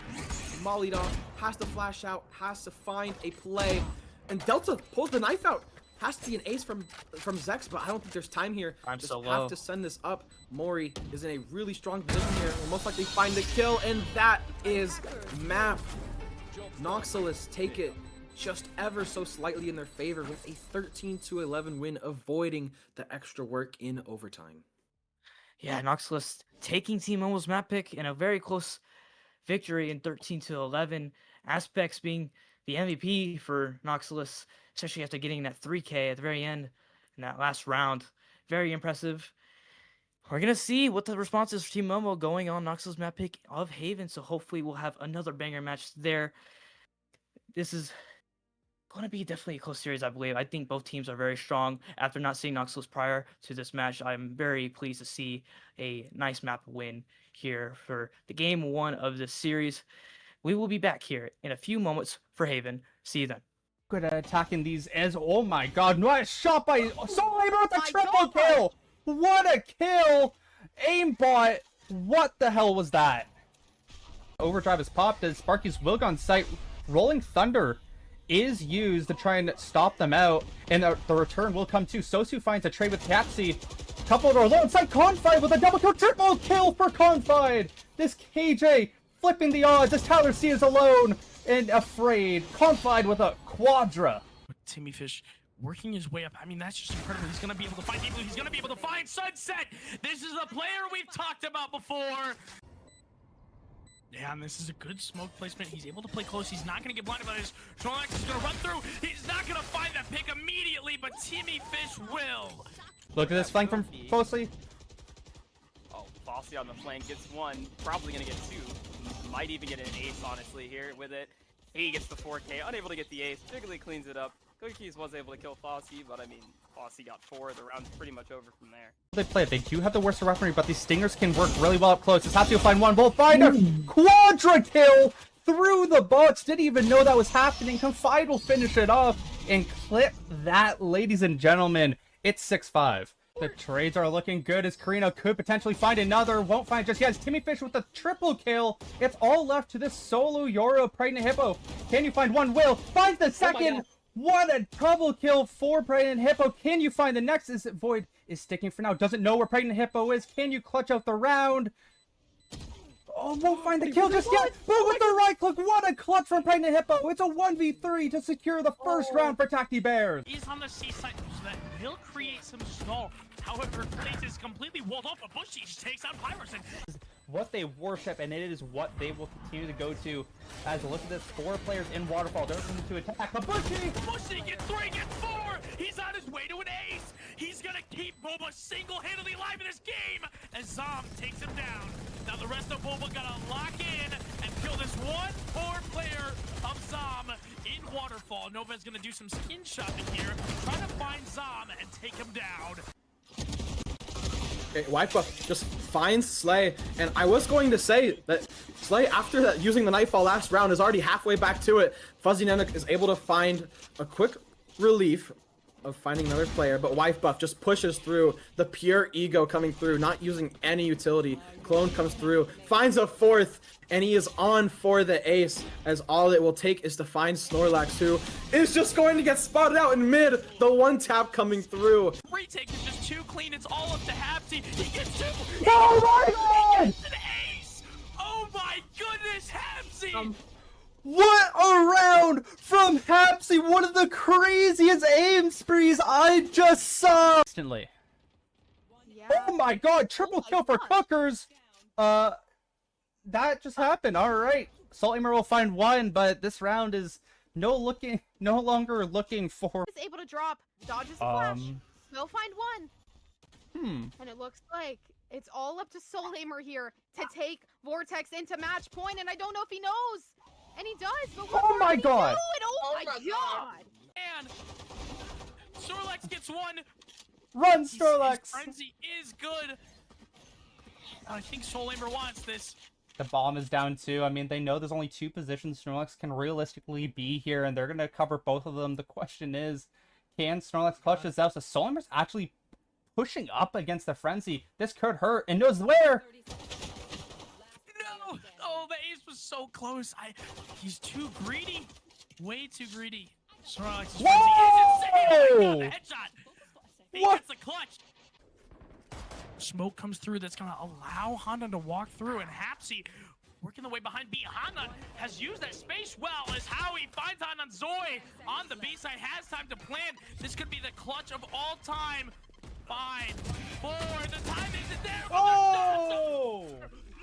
Mollied off, has to flash out, has to find a play. And Delta pulls the knife out. Has to be an ace from Zex, but I don't think there's time here. I'm Just so have low. to send this up. Mori is in a really strong position here. Will most likely find the kill, and that is map. Noxalis take it just ever so slightly in their favor with a 13-11 win, avoiding the extra work in overtime. Yeah, Noxalis taking Team Momo's map pick in a very close victory in 13-11. Aspects being the MVP for Noxalis, especially after getting that 3K at the very end in that last round. Very impressive. We're going to see what the response is for Team Momo going on Noxalis map pick of Haven, so hopefully we'll have another banger match there. This is going to be definitely a close series, I believe. I think both teams are very strong. After not seeing Noxalis prior to this match, I'm very pleased to see a nice map win here for the game 1 of this series. We will be back here in a few moments for Haven. See you then. Good at attacking these as, oh my god, what a shot by Soulhaver with a triple kill! What a kill! Aimbot, what the hell was that? Overdrive is popped as Sparky's will go on site. Rolling Thunder is used to try and stop them out, and the return will come too. Sosu finds a trade with Tatsy. Coupled or alongside Confide with a double kill, triple kill for Confide! This KJ flipping the odds as Tyler C is alone and afraid. Confide with a quadra. Timmy Fish working his way up. I mean, that's just incredible. He's going to be able to find people. He's going to be able to find Sunset. This is a player we've talked about before. Yeah, and this is a good smoke placement. He's able to play close. He's not going to get blinded by this. Snorlax is going to run through. He's not going to find that pick immediately, but Timmy Fish will. Look at this flank from closely. Oh, Bossy on the flank gets one. Probably going to get two. Might even get an ace, honestly, here with it. He gets the 4K. Unable to get the ace. Jiggly cleans it up. Cookies was able to kill Fossey, but I mean, Fossey got 4. The round's pretty much over from there. They play it. They do have the worst weaponry, but these stingers can work really well up close. It's Hatsu will find one. Will find a quadra kill through the box. Didn't even know that was happening. Confide will finish it off and clip that, ladies and gentlemen. It's 6-5. The trades are looking good as Karina could potentially find another. Won't find just yet. It's Timmy Fish with the triple kill. It's all left to this solo Yoro Pregnant Hippo. Can you find one? Will finds the second. What a double kill for Pregnant Hippo. Can you find the next? Is it Void is sticking for now. Doesn't know where Pregnant Hippo is. Can you clutch out the round? Oh, won't find the kill just yet. But with the right click, what a clutch from Pregnant Hippo. It's a 1v3 to secure the first round for Tacti Bears. He's on the seaside, so that he'll create some stall. However, place is completely walled off. A Bushy takes out Pyrison. What they worship, and it is what they will continue to go to. As look at this, 4 players in Waterfall. They're looking to attack. A Bushy! Bushy gets 3, gets 4! He's on his way to an ace! He's gonna keep Boba single-handedly alive in this game as Zom takes him down. Now the rest of Boba gotta lock in and kill this one poor player of Zom in Waterfall. Nova's gonna do some skin shopping here, trying to find Zom and take him down. Okay, Wipe Buff just finds Slay, and I was going to say that Slay, after that, using the Nightfall last round, is already halfway back to it. Fuzzy Nanook is able to find a quick relief of finding another player, but Wife Buff just pushes through. The pure ego coming through, not using any utility. Clone comes through, finds a 4th, and he is on for the ace, as all it will take is to find Snorlax, who is just going to get spotted out in mid. The one tap coming through. Retake is just too clean. It's all up to Hapsy. He gets 2. Oh my god! He gets an ace! Oh my goodness, Hapsy! What a round from Hapsy! One of the craziest aim sprees I just saw! Instantly. Yeah. Oh my god, triple kill for Cookers! That just happened, alright. Salthammer will find one, but this round is no longer looking for... Is able to drop, dodges a flash. Will find one. And it looks like it's all up to Soulhamer here to take Vortex into match point, and I don't know if he knows. And he does, but what Oh my god! oh my god! And Snorlax gets 1. Run, His Snorlax! frenzy is good. I think Soulhamer wants this. The bomb is down too. I mean, they know there's only 2 positions Snorlax can realistically be here, and they're going to cover both of them. The question is, can Snorlax clutch this out? So Soulhamer's actually pushing up against the frenzy. This could hurt, and knows where. No! Oh, the ace was so close. He's too greedy. Way too greedy. Snorlax's frenzy is insane. Oh my god, the headshot. He gets the clutch. Smoke comes through that's going to allow Honda to walk through, and Hapsy working the way behind B. Honda has used that space well as Howie finds Honda. Zoe on the B side has time to plan. This could be the clutch of all time. 5, 4, the time isn't there. Oh!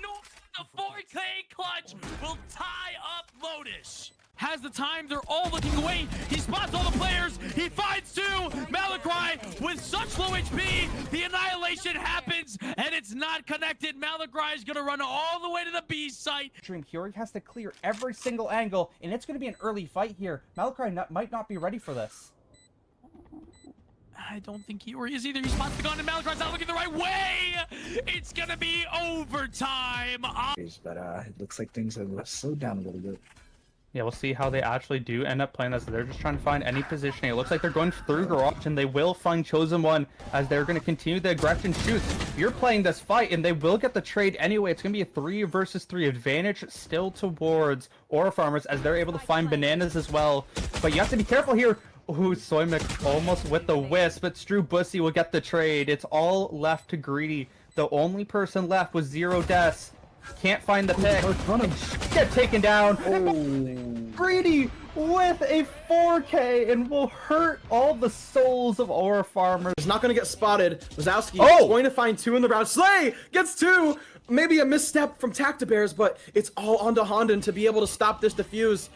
No, the 4K clutch will tie up Lotus. Has the time, they're all looking away. He spots all the players. He finds 2. Malacry with such low HP. The annihilation happens, and it's not connected. Malacry is going to run all the way to the B site. Dream Fury has to clear every single angle, and it's going to be an early fight here. Malacry might not be ready for this. I don't think he is either. He spots the gun, and Malacry's not looking the right way. It's going to be overtime. But it looks like things have slowed down a little bit. Yeah, we'll see how they actually do end up playing this. They're just trying to find any positioning. It looks like they're going through garage, and they will find Chosen One as they're going to continue the aggression shoots. You're playing this fight, and they will get the trade anyway. It's going to be a 3 versus 3 advantage still towards Aura Farmers as they're able to find bananas as well. But you have to be careful here. Ooh, Soymik almost with the wisp, but Stru Bussy will get the trade. It's all left to Greedy. The only person left was Zero Deaths. Can't find the pick. Get taken down. Oh. Greedy with a 4K and will hurt all the souls of Aura farmers. He's not going to get spotted. Wazowski Oh! is going to find 2 in the round. Slay gets 2. Maybe a misstep from Tactibears, but it's all onto Hondon to be able to stop this defuse.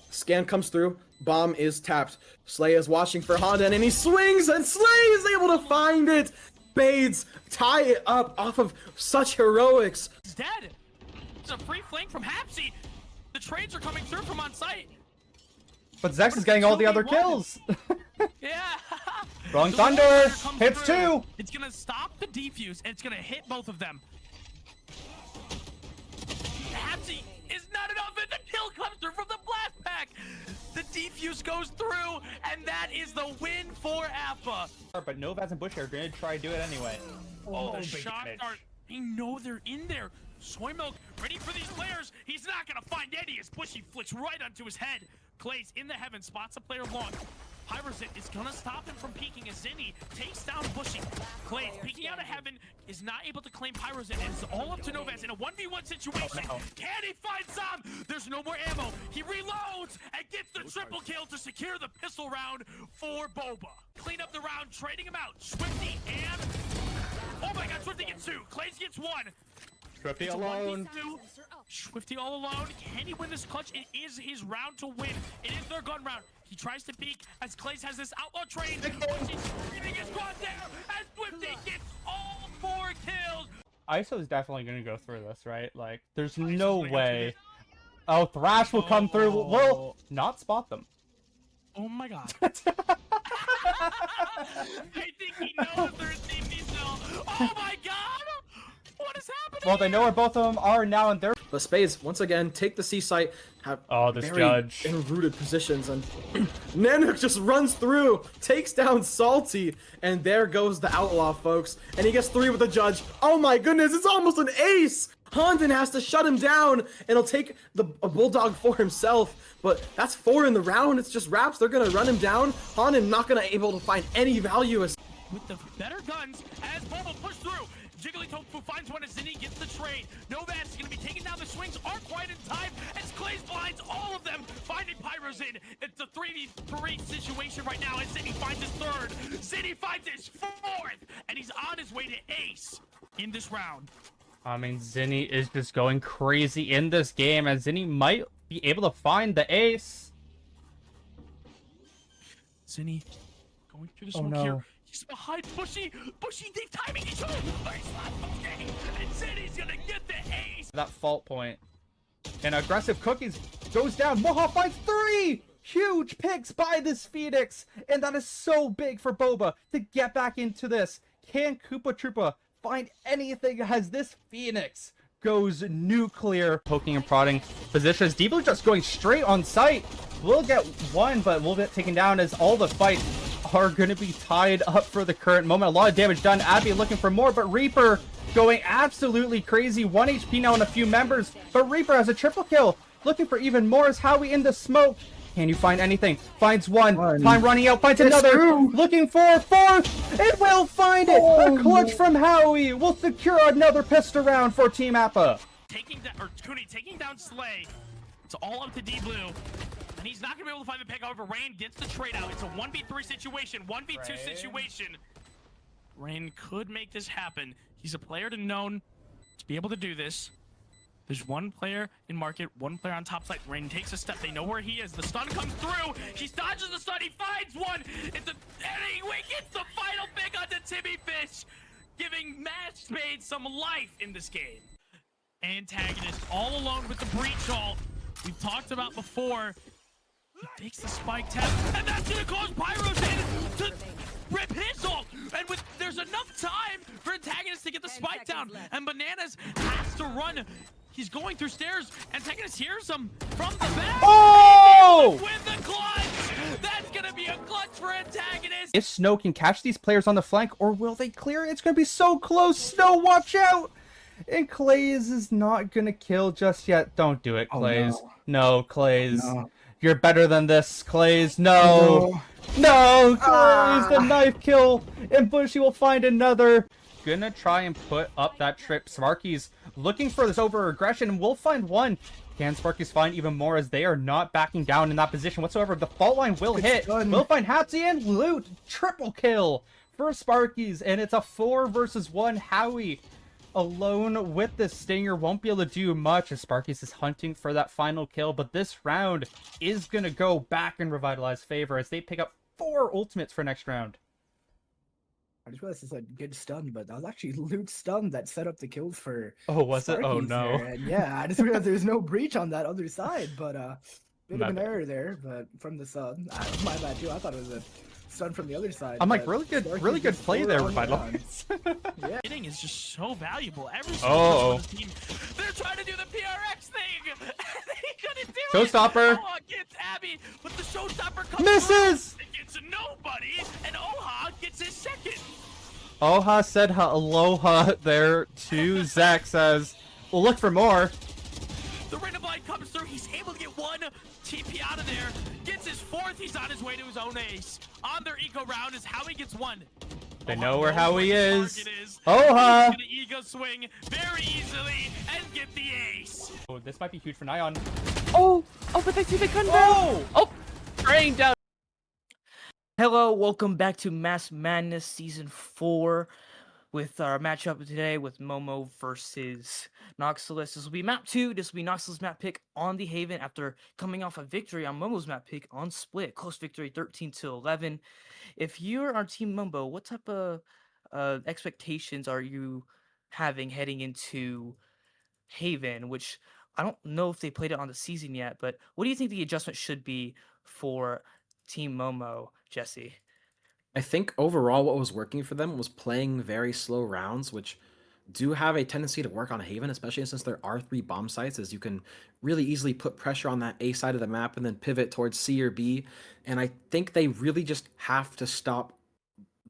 Scan comes through. Bomb is tapped. Slay is watching for Hondon, and he swings, and Slay is able to find it. Bades tie it up off of such heroics. He's dead. It's a free flank from Hapsy. The trades are coming through from on site. But Zex is getting all the other kills. Yeah. Wrong The Thunder. Warrior comes Hits through. 2. It's gonna stop the defuse, and it's gonna hit both of them. Hapsy is not enough, and the kill comes through from the blast pack. The defuse goes through, and that is the win for Appa. But Novaz and Bush are going to try to do it anyway. Oh, the big shots damage. are. They know they're in there. Soy Milk ready for these players. He's not gonna find any as Bushy flicks right onto his head. Clay's in the heaven, spots a player long. Pyrosit is gonna stop him from peeking as Zinni takes down Bushy. Clay's peeking out of heaven, is not able to claim Pyrosit, and it's all up to Novaz in a 1v1 situation. Oh, no. Can he find some? There's no more ammo. He reloads and gets the triple kill to secure the pistol round for Boba. Clean up the round, trading him out. Swifty and... Oh my god, Swifty gets 2. Clays gets 1. Swifty It's a alone. 1v2. Swifty all alone. Can he win this clutch? It is his round to win. It is their gun round. He tries to peek as Clays has this outlaw train. He's screaming his squad down as Swifty gets all 4 kills. ISO is definitely going to go through this, right? Like, there's no way. Oh, Thrash will come through. Will not spot them. Oh my god. I think he knows they're in safety still. Oh my god! What is happening? Well, they know where both of them are now, and they're... But Spades, once again, take the C site, have Oh, this very judge. enrooted positions, and Nanook just runs through, takes down Salty, and there goes the Outlaw, folks. And he gets 3 with the judge. Oh my goodness, it's almost an ace! Hondon has to shut him down, and he'll take a Bulldog for himself. But that's 4 in the round. It's just Raps. They're going to run him down. Hondon not going to able to find any value. With the better guns, as Momo push through. Jigglytofu finds one as Zinni gets the trade. Novaz is going to be taking down the swings. Aren't quite in time as Clays blinds all of them. Finding Pyros in. It's a 3v3 situation right now as Zinni finds his 3rd. Zinni finds his 4th. And he's on his way to ace in this round. I mean, Zinni is just going crazy in this game, and Zinni might be able to find the ace. Zinni going through the Oh, smoke no. here. He's behind Bushy. Bushy, they've timing each other. And Zinni's gonna get the ace. That fault point. And aggressive cookies goes down. Moha finds 3 huge picks by this Phoenix. And that is so big for Boba to get back into this. Can Koopa Troopa find anything as this Phoenix goes nuclear? Poking and prodding positions. Deep Blue just going straight on site. We'll get 1, but we'll get taken down as all the fights are going to be tied up for the current moment. A lot of damage done. Abby looking for more, but Reaper going absolutely crazy. 1 HP now on a few members, but Reaper has a triple kill. Looking for even more as Howie in the smoke. Can you find anything? Finds 1. Time running out. Finds another. Looking for a 4th. It will find it. A clutch from Howie will secure another pistol round for Team Appa. Taking down Slay. It's all up to D Blue. And he's not gonna be able to find the pick. However, Rain gets the trade out. It's a 1v3 situation, 1v2 situation. Rain could make this happen. He's a player to known to be able to do this. There's 1 player in market, 1 player on top side. Rain takes a step. They know where he is. The stun comes through. He dodges the stun. He finds 1. And he gets the final pick onto Timmy Fish, giving Match Spade some life in this game. Antagonist all alone with the breach ult. We've talked about before. He takes the spike tap, and that's gonna cause Pyros in to rip his ult. And there's enough time for Antagonist to get the spike down, and Bananas has to run. He's going through stairs. Antagonist hears him from the back. Oh! With the clutch, that's gonna be a clutch for Antagonist. If Snow can catch these players on the flank, or will they clear? It's going to be so close. Snow, watch out! And Clays is not going to kill just yet. Don't do it, Clays. No, Clays. No. You're better than this, Clays. No. No, Clays, the knife kill. And Bushy will find another. Gonna try and put up that trip. Smarky's looking for this over aggression. We'll find 1. Can Sparky's find even more as they are not backing down in that position whatsoever? The fault line will hit. stun. Will find Hapsy and loot. Triple kill for Sparky's, and it's a 4 versus 1. Howie alone with the Stinger won't be able to do much as Sparky's is hunting for that final kill, but this round is going to go back in Revitalize's favor as they pick up 4 ultimates for next round. I just realized it's a good stun, but that was actually Luke's stun that set up the kills for. Oh, was it? Oh, Sparky's no. there. And yeah, I just realized there's no breach on that other side, but bit My of an bad. error there. But from the sub, my bad too. I thought it was a stun from the other side. I'm like, but really good Sparky's just play four there, on Revitalize. Yeah. Hitting is just so valuable. Every Oh. single person on the team, they're trying to do the PRX thing. They couldn't do Showstopper. it. Oha gets Abby, but the showstopper comes Misses! through. It gets nobody, and Oha gets his second. Oha said aloha there to Zach, says, we'll look for more. The random blind comes through. He's able to get one TP out of there. Gets his 4th. He's on his way to his own ace. On their eco round is Howie gets 1. They Oha know where knows Howie his is. target is. Oha! He's gonna ego swing very easily and get the ace. Oh, this might be huge for Nyan. Oh, but they see the gun down. Oh, rain down. Hello, welcome back to Mass Madness Season 4 with our matchup today with Momo versus Noxalis. This will be map 2. This will be Noxalis map pick on the Haven after coming off a victory on Momo's map pick on Split. Close victory, 13-11. If you're on Team Momo, what type of expectations are you having heading into Haven, which I don't know if they played it on the season yet, but what do you think the adjustment should be for Team Momo, Jesse? I think overall what was working for them was playing very slow rounds, which do have a tendency to work on Haven, especially since there are 3 bomb sites, as you can really easily put pressure on that A side of the map and then pivot towards C or B. And I think they really just have to stop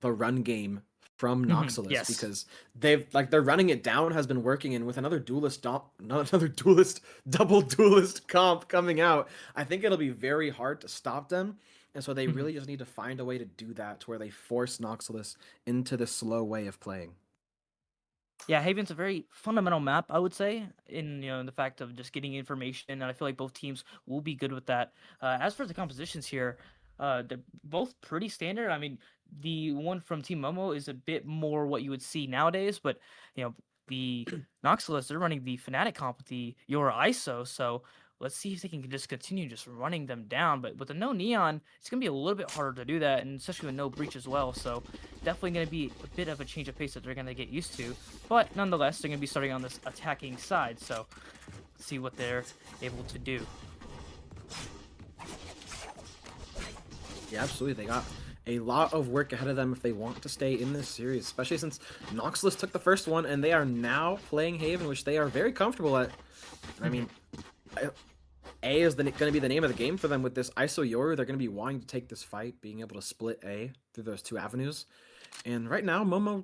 the run game from Noxalis yes. because they're running it down has been working, and with another double duelist comp coming out, I think it'll be very hard to stop them. And so they really just need to find a way to do that to where they force Noxalis into the slow way of playing. Yeah, Haven's a very fundamental map, I would say, in the fact of just getting information, and I feel like both teams will be good with that. As for the compositions here, they're both pretty standard. I mean, the one from Team Momo is a bit more what you would see nowadays, but the Noxalis, they're running the Fnatic comp with the Yora ISO, so let's see if they can just continue just running them down. But with the no Neon, it's going to be a little bit harder to do that, and especially with no breach as well. So definitely going to be a bit of a change of pace that they're going to get used to. But nonetheless, they're going to be starting on this attacking side. So let's see what they're able to do. Yeah, absolutely. They got a lot of work ahead of them if they want to stay in this series, especially since Noxalis took the first one and they are now playing Haven, which they are very comfortable at. I mean, A is going to be the name of the game for them with this ISO Yoru. They're going to be wanting to take this fight, being able to split A through those 2 avenues. And right now, Momo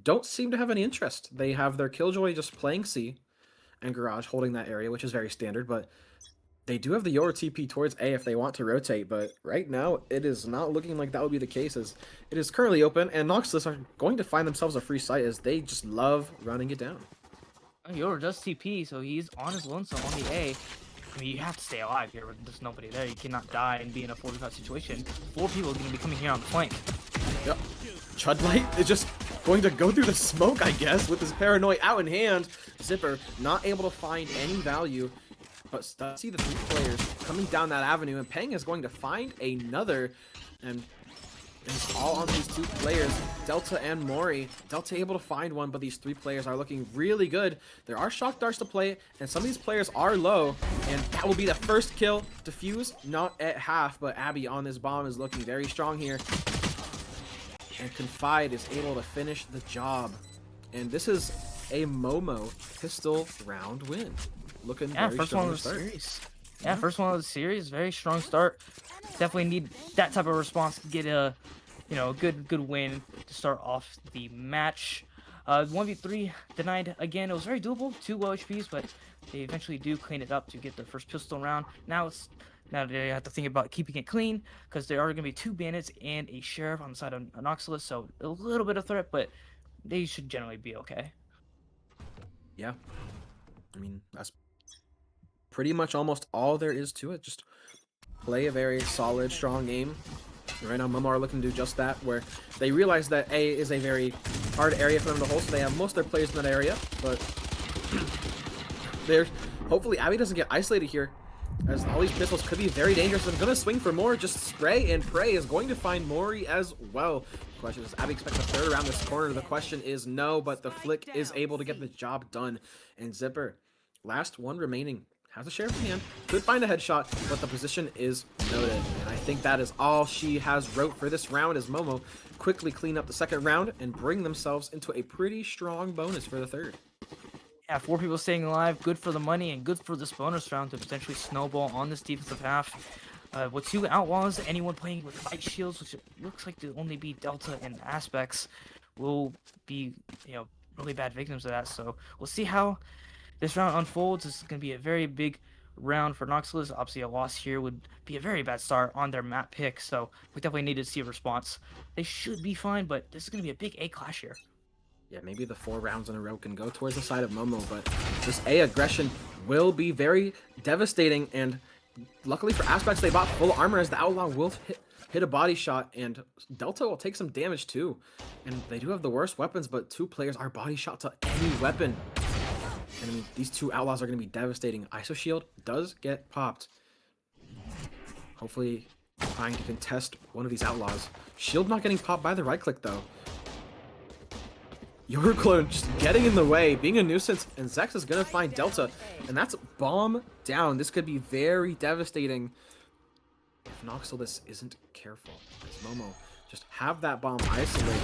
don't seem to have any interest. They have their Killjoy just playing C and Garage holding that area, which is very standard, but they do have the Yoru TP towards A if they want to rotate, but right now it is not looking like that would be the case, as it is currently open, and Noxalis are going to find themselves a free site as they just love running it down. Yora does TP, so he's on his lonesome on the A. I mean, you have to stay alive here with there's nobody there. You cannot die and be in a 45 situation. 4 people are going to be coming here on the flank. Yep. Chudlight is just going to go through the smoke, I guess, with his paranoia out in hand. Zipper not able to find any value, but see the 3 players coming down that avenue, and Peng is going to find another, and it's all on these 2 players, Delta and Mori. Delta able to find one, but these 3 players are looking really good. There are shock darts to play, and some of these players are low, and that will be the first kill. Diffuse not at half, but Abby on this bomb is looking very strong here. And Confide is able to finish the job. And this is a Momo pistol round win. Looking very first strong one to of the start. series. Yeah, first one of the series. Very strong start. Definitely need that type of response to get a, good win to start off the match. 1v3 denied again. It was very doable. 2 low HPs, but they eventually do clean it up to get their first pistol round. Now they have to think about keeping it clean because there are going to be 2 bandits and a sheriff on the side of Noxalis, so a little bit of threat, but they should generally be okay. Yeah. I mean, that's pretty much almost all there is to it. Just play a very solid, strong game. Right now, Momo are looking to do just that, where they realize that A is a very hard area for them to hold, so they have most of their players in that area, but hopefully Abby doesn't get isolated here, as all these pistols could be very dangerous. I'm gonna swing for more, just spray and pray is going to find Mori as well. The question is, Abby expects a third around this corner. The question is no, but the flick is able to get the job done. And Zipper, last one remaining, has a sheriff in hand, could find a headshot, but the position is noted. And I think that is all she has wrote for this round, as Momo quickly clean up the second round and bring themselves into a pretty strong bonus for the third. Yeah, 4 people staying alive, good for the money and good for this bonus round to potentially snowball on this defensive half. With 2 outlaws, anyone playing with light shields, which it looks like to only be Delta and Aspects, will be, really bad victims of that. So we'll see how this round unfolds. This is going to be a very big round for Noxalis. Obviously, a loss here would be a very bad start on their map pick, so we definitely need to see a response. They should be fine, but this is going to be a big A clash here. Yeah, maybe the 4 rounds in a row can go towards the side of Momo, but this A aggression will be very devastating, and luckily for Aspects, they bought full armor, as the Outlaw will hit a body shot, and Delta will take some damage too. And they do have the worst weapons, but 2 players are body shot to any weapon. And I mean, these 2 outlaws are going to be devastating. ISO shield does get popped. Hopefully trying to contest one of these outlaws. Shield not getting popped by the right click though. Your clone just getting in the way, being a nuisance, and Zex is going to find Delta. And that's bomb down. This could be very devastating if Noxalis isn't careful. As Momo just have that bomb isolated.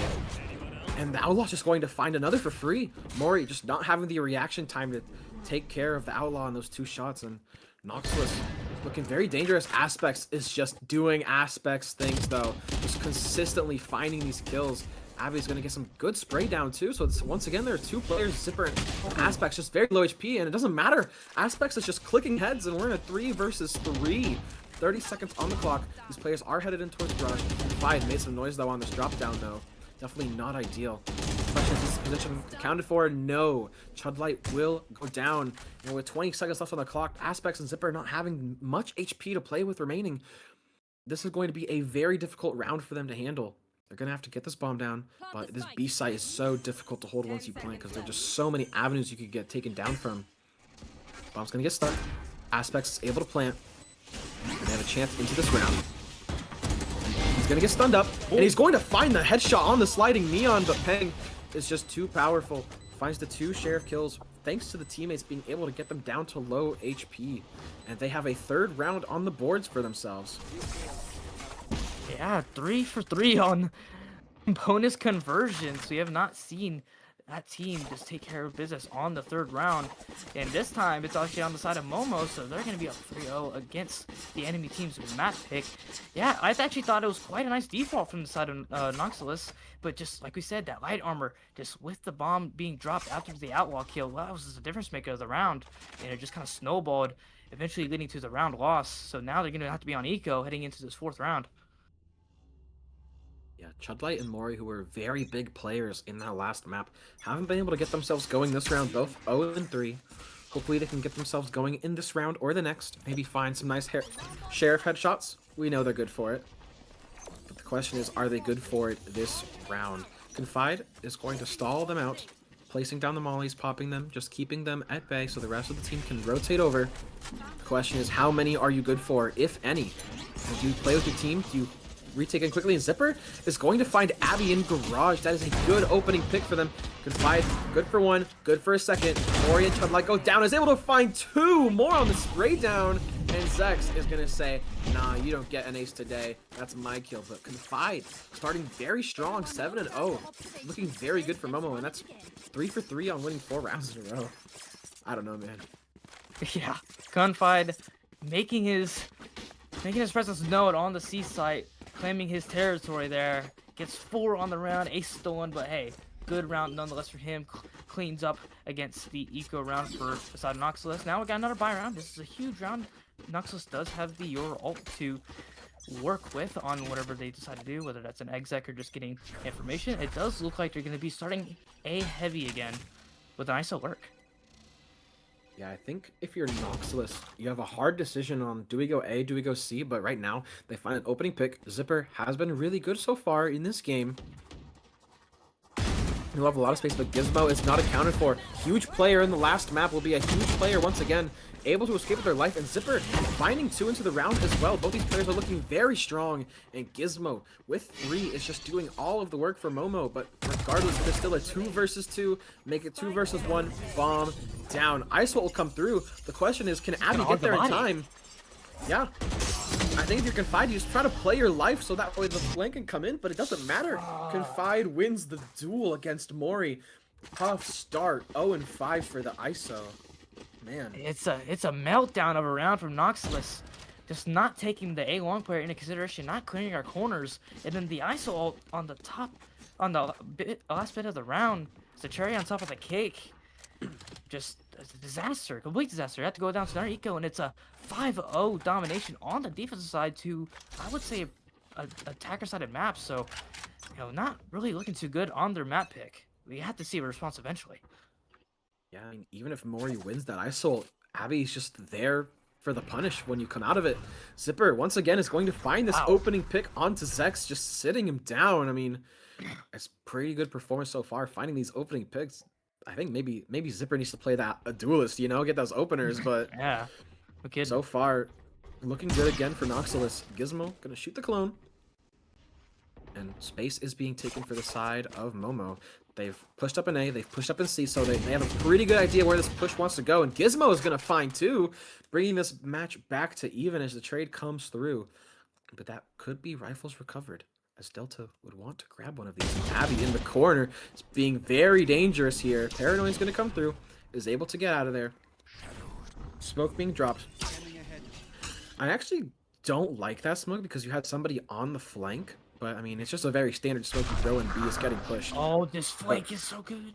And the Outlaw's just going to find another for free. Mori just not having the reaction time to take care of the Outlaw on those 2 shots. And Noxalis looking very dangerous. Aspects is just doing Aspects things though. Just consistently finding these kills. Abby's going to get some good spray down too. So it's, once again, there are 2 players, Zipper and Aspects, just very low HP. And it doesn't matter. Aspects is just clicking heads, and we're in a 3 versus 3. 30 seconds on the clock. These players are headed in towards Garage. 5 made some noise though on this drop down though. Definitely not ideal. Question is this position accounted for? No. Chudlight will go down. And with 20 seconds left on the clock, Aspects and Zipper not having much HP to play with remaining, this is going to be a very difficult round for them to handle. They're going to have to get this bomb down, but this B site is so difficult to hold once you plant because there are just so many avenues you could get taken down from. Bomb's going to get stuck. Aspects is able to plant, and they have a chance into this round. He's going to get stunned up, and he's going to find the headshot on the sliding Neon, but Peng is just too powerful. Finds the 2 sheriff kills thanks to the teammates being able to get them down to low HP. And they have a 3rd round on the boards for themselves. Yeah, 3 for 3 on bonus conversions. We have not seen that team just take care of business on the 3rd round. And this time, it's actually on the side of Momo, so they're going to be up 3-0 against the enemy team's map pick. Yeah, I actually thought it was quite a nice default from the side of Noxalis, but just like we said, that light armor, just with the bomb being dropped after the Outlaw kill, well, that was just the difference maker of the round, and it just kind of snowballed, eventually leading to the round loss. So now they're going to have to be on eco heading into this 4th round. Yeah, Chudlight and Mori, who were very big players in that last map, haven't been able to get themselves going this round, both 0-3. Hopefully they can get themselves going in this round or the next. Maybe find some nice sheriff headshots. We know they're good for it. But the question is, are they good for it this round? Confide is going to stall them out, placing down the mollies, popping them, just keeping them at bay so the rest of the team can rotate over. The question is, how many are you good for, if any? And do you play with your team? Do you retake in quickly? And Zipper is going to find Abby in Garage. That is a good opening pick for them. Confide, good for 1, good for a second. Mori and Chudlight go down, is able to find 2 more on the spray down. And Zex is going to say, nah, you don't get an ace today. That's my kill. But Confide starting very strong, 7-0. Looking very good for Momo, and that's 3 for 3 on winning 4 rounds in a row. I don't know, man. Yeah, Confide making his presence known on the C site, claiming his territory there. Gets 4 on the round, ace stolen, but hey, good round nonetheless for him. Cleans up against the eco round for the side of Noxalis. Now we got another buy round. This is a huge round. Noxalis does have the Your ult to work with on whatever they decide to do, whether that's an exec or just getting information. It does look like they're going to be starting A heavy again with an ISO lurk. Yeah, I think if you're Noxalis, you have a hard decision on do we go A, do we go C, but right now they find an opening pick. Zipper has been really good so far in this game. He'll have a lot of space, but Gizmo is not accounted for. Huge player in the last map will be a huge player once again, able to escape with their life, and Zipper finding 2 into the round as well. Both these players are looking very strong, and Gizmo with 3 is just doing all of the work for Momo, but regardless, there's still a 2 versus 2, make it 2 versus 1, bomb down. Ice will come through. The question is, can Abby get there in time? Yeah. I think if you're Confide, you just try to play your life so that way the flank can come in, but it doesn't matter. Confide wins the duel against Mori. Tough start, 0-5 for the ISO. Man. It's a meltdown of a round from Noxalis. Just not taking the A long player into consideration, not clearing our corners, and then the ISO ult on the top, on the last bit of the round. It's a cherry on top of the cake. Just a disaster, complete disaster. You have to go down to another eco, and it's a 5-0 domination on the defensive side to, I would say, a attacker-sided map. So, you know, not really looking too good on their map pick. We have to see a response eventually. Yeah, I mean, even if Mori wins that ISO, Abby's just there for the punish when you come out of it. Zipper, once again, is going to find this opening pick onto Zex, just sitting him down. I mean, it's pretty good performance so far, finding these opening picks. I think maybe Zipper needs to play that a duelist, you know, get those openers, but yeah, okay. So far, looking good again for Noxalis. Gizmo gonna shoot the clone, and space is being taken for the side of Momo. They've pushed up in A, they've pushed up in C, so they have a pretty good idea where this push wants to go, and Gizmo is gonna find 2, bringing this match back to even as the trade comes through. But that could be rifles recovered, as Delta would want to grab one of these. Abby in the corner is being very dangerous here. Paranoia is going to come through, is able to get out of there. Smoke being dropped. I actually don't like that smoke because you had somebody on the flank, but I mean, it's just a very standard smoke you throw and B is getting pushed. Oh, this flank is so good.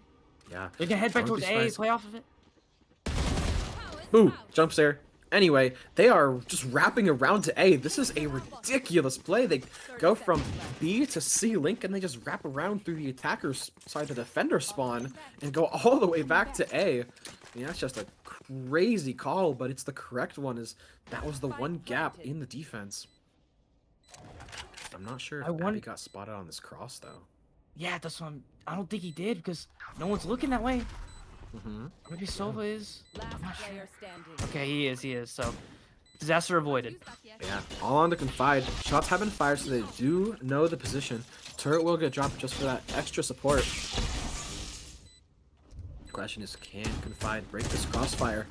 Yeah. They're going to head back towards A, play off of it. Ooh, jumps there. Anyway, they are just wrapping around to A. This is a ridiculous play. They go from B to C link, and they just wrap around through the attacker's side, the defender spawn, and go all the way back to A. I mean, that's just a crazy call, but it's the correct one. Is that was the one gap in the defense. I'm not sure if Abby got spotted on this cross, though. Yeah, that's what I don't think he did, because no one's looking that way. Maybe Sova is. I'm not sure. Okay, he is. So, disaster avoided. Yeah, all on to Confide. Shots have been fired, so they do know the position. Turret will get dropped just for that extra support. The question is, can Confide break this crossfire?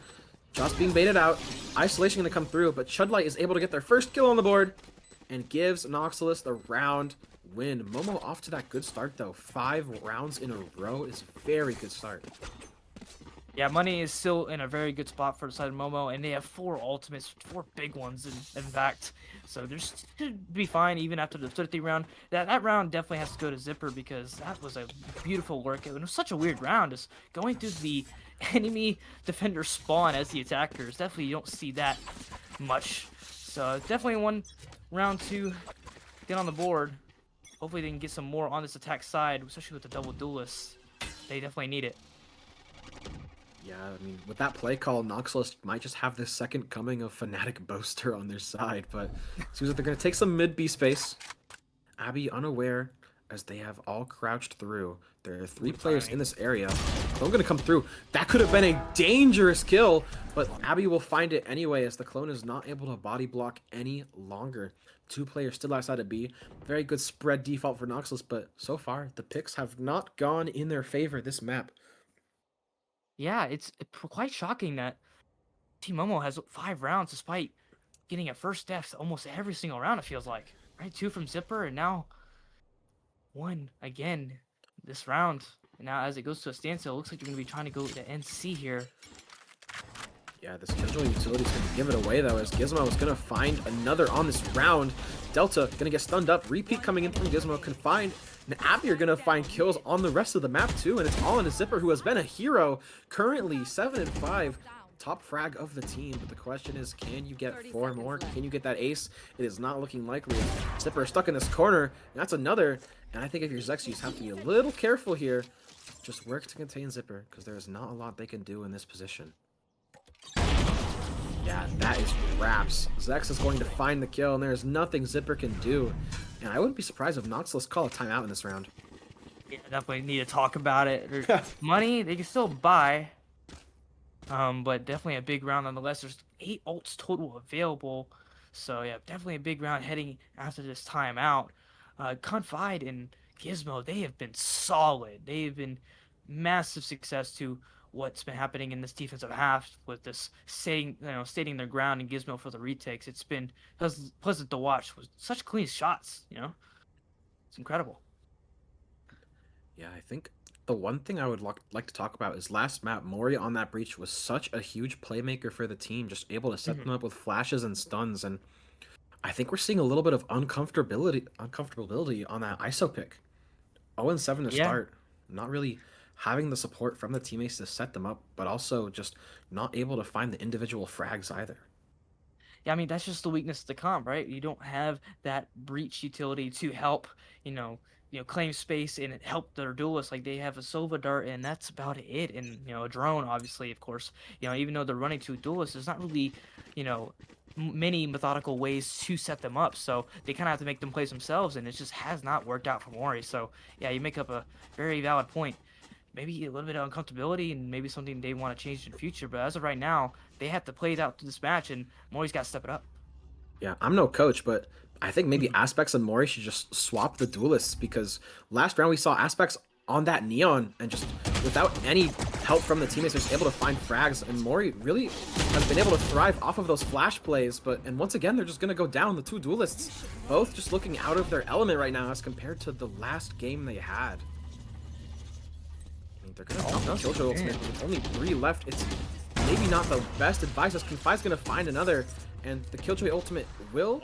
Shots being baited out. Isolation gonna come through, but Chudlight is able to get their first kill on the board and gives Noxalis the round win. Momo off to that good start, though. 5 rounds in a row is a very good start. Yeah, Money is still in a very good spot for the side of Momo, and they have 4 ultimates, 4 big ones, in fact. So they should be fine even after the 30 round. That round definitely has to go to Zipper because that was a beautiful work. It was such a weird round, just going through the enemy defender spawn as the attackers. Definitely you don't see that much. So definitely one round to get on the board. Hopefully they can get some more on this attack side, especially with the double duelists. They definitely need it. Yeah, I mean, with that play call, Noxalis might just have this second coming of Fnatic Boaster on their side, but it seems like they're going to take some mid-B space. Abby unaware as they have all crouched through. There are 3 players in this area. Clone going to come through. That could have been a dangerous kill, but Abby will find it anyway as the clone is not able to body block any longer. 2 players still outside of B. Very good spread default for Noxalis, but so far, the picks have not gone in their favor this map. Yeah, it's quite shocking that Team Momo has 5 rounds despite getting a first death almost every single round, it feels like. Right, 2 from Zipper, and now 1 again this round. And now as it goes to a standstill, it looks like you're going to be trying to go to NC here. Yeah, the scheduling utility is going to give it away, though, as Gizmo is going to find another on this round. Delta going to get stunned up. Repeat coming in from Gizmo. Confined. And Abby are going to find kills on the rest of the map, too. And it's all in a Zipper, who has been a hero. Currently 7-5. Top frag of the team. But the question is, can you get 4 more? Can you get that ace? It is not looking likely. Zipper is stuck in this corner. And that's another. And I think if you're Zex, you have to be a little careful here. Just work to contain Zipper, because there is not a lot they can do in this position. Yeah, that is wraps. Zex is going to find the kill, and there's nothing Zipper can do. And I wouldn't be surprised if Noxalis call a timeout in this round. Yeah, definitely need to talk about it. There's money they can still buy, but definitely a big round nonetheless. There's 8 ults total available, so yeah, definitely a big round heading after this timeout. Confide and Gizmo, they have been solid. They've been massive success to what's been happening in this defensive half with this stating their ground and Gizmo for the retakes. It's been pleasant to watch with such clean shots. It's incredible. Yeah, I think the one thing I would like to talk about is last map, Mori on that breach was such a huge playmaker for the team, just able to set them up with flashes and stuns, and I think we're seeing a little bit of uncomfortability on that ISO pick. 0-7 to start. Not really having the support from the teammates to set them up, but also just not able to find the individual frags either. Yeah, I mean, that's just the weakness of the comp, right? You don't have that breach utility to help, claim space and help their duelists. Like, they have a Sova Dart, and that's about it. And, a drone, obviously, of course. Even though they're running 2 duelists, there's not really, many methodical ways to set them up. So they kind of have to make them plays themselves, and it just has not worked out for Mori. So, yeah, you make up a very valid point. Maybe a little bit of uncomfortability and maybe something they want to change in the future. But as of right now, they have to play it out through this match, and Mori's got to step it up. Yeah, I'm no coach, but I think maybe Aspects and Mori should just swap the duelists, because last round we saw Aspects on that Neon and just without any help from the teammates, just able to find frags, and Mori really has been able to thrive off of those flash plays, and once again, they're just going to go down. The 2 duelists, both just looking out of their element right now as compared to the last game they had. I mean, they're going to drop the Killjoy ultimate with only 3 left. It's maybe not the best advice, as Confide's going to find another, and the Killjoy ultimate will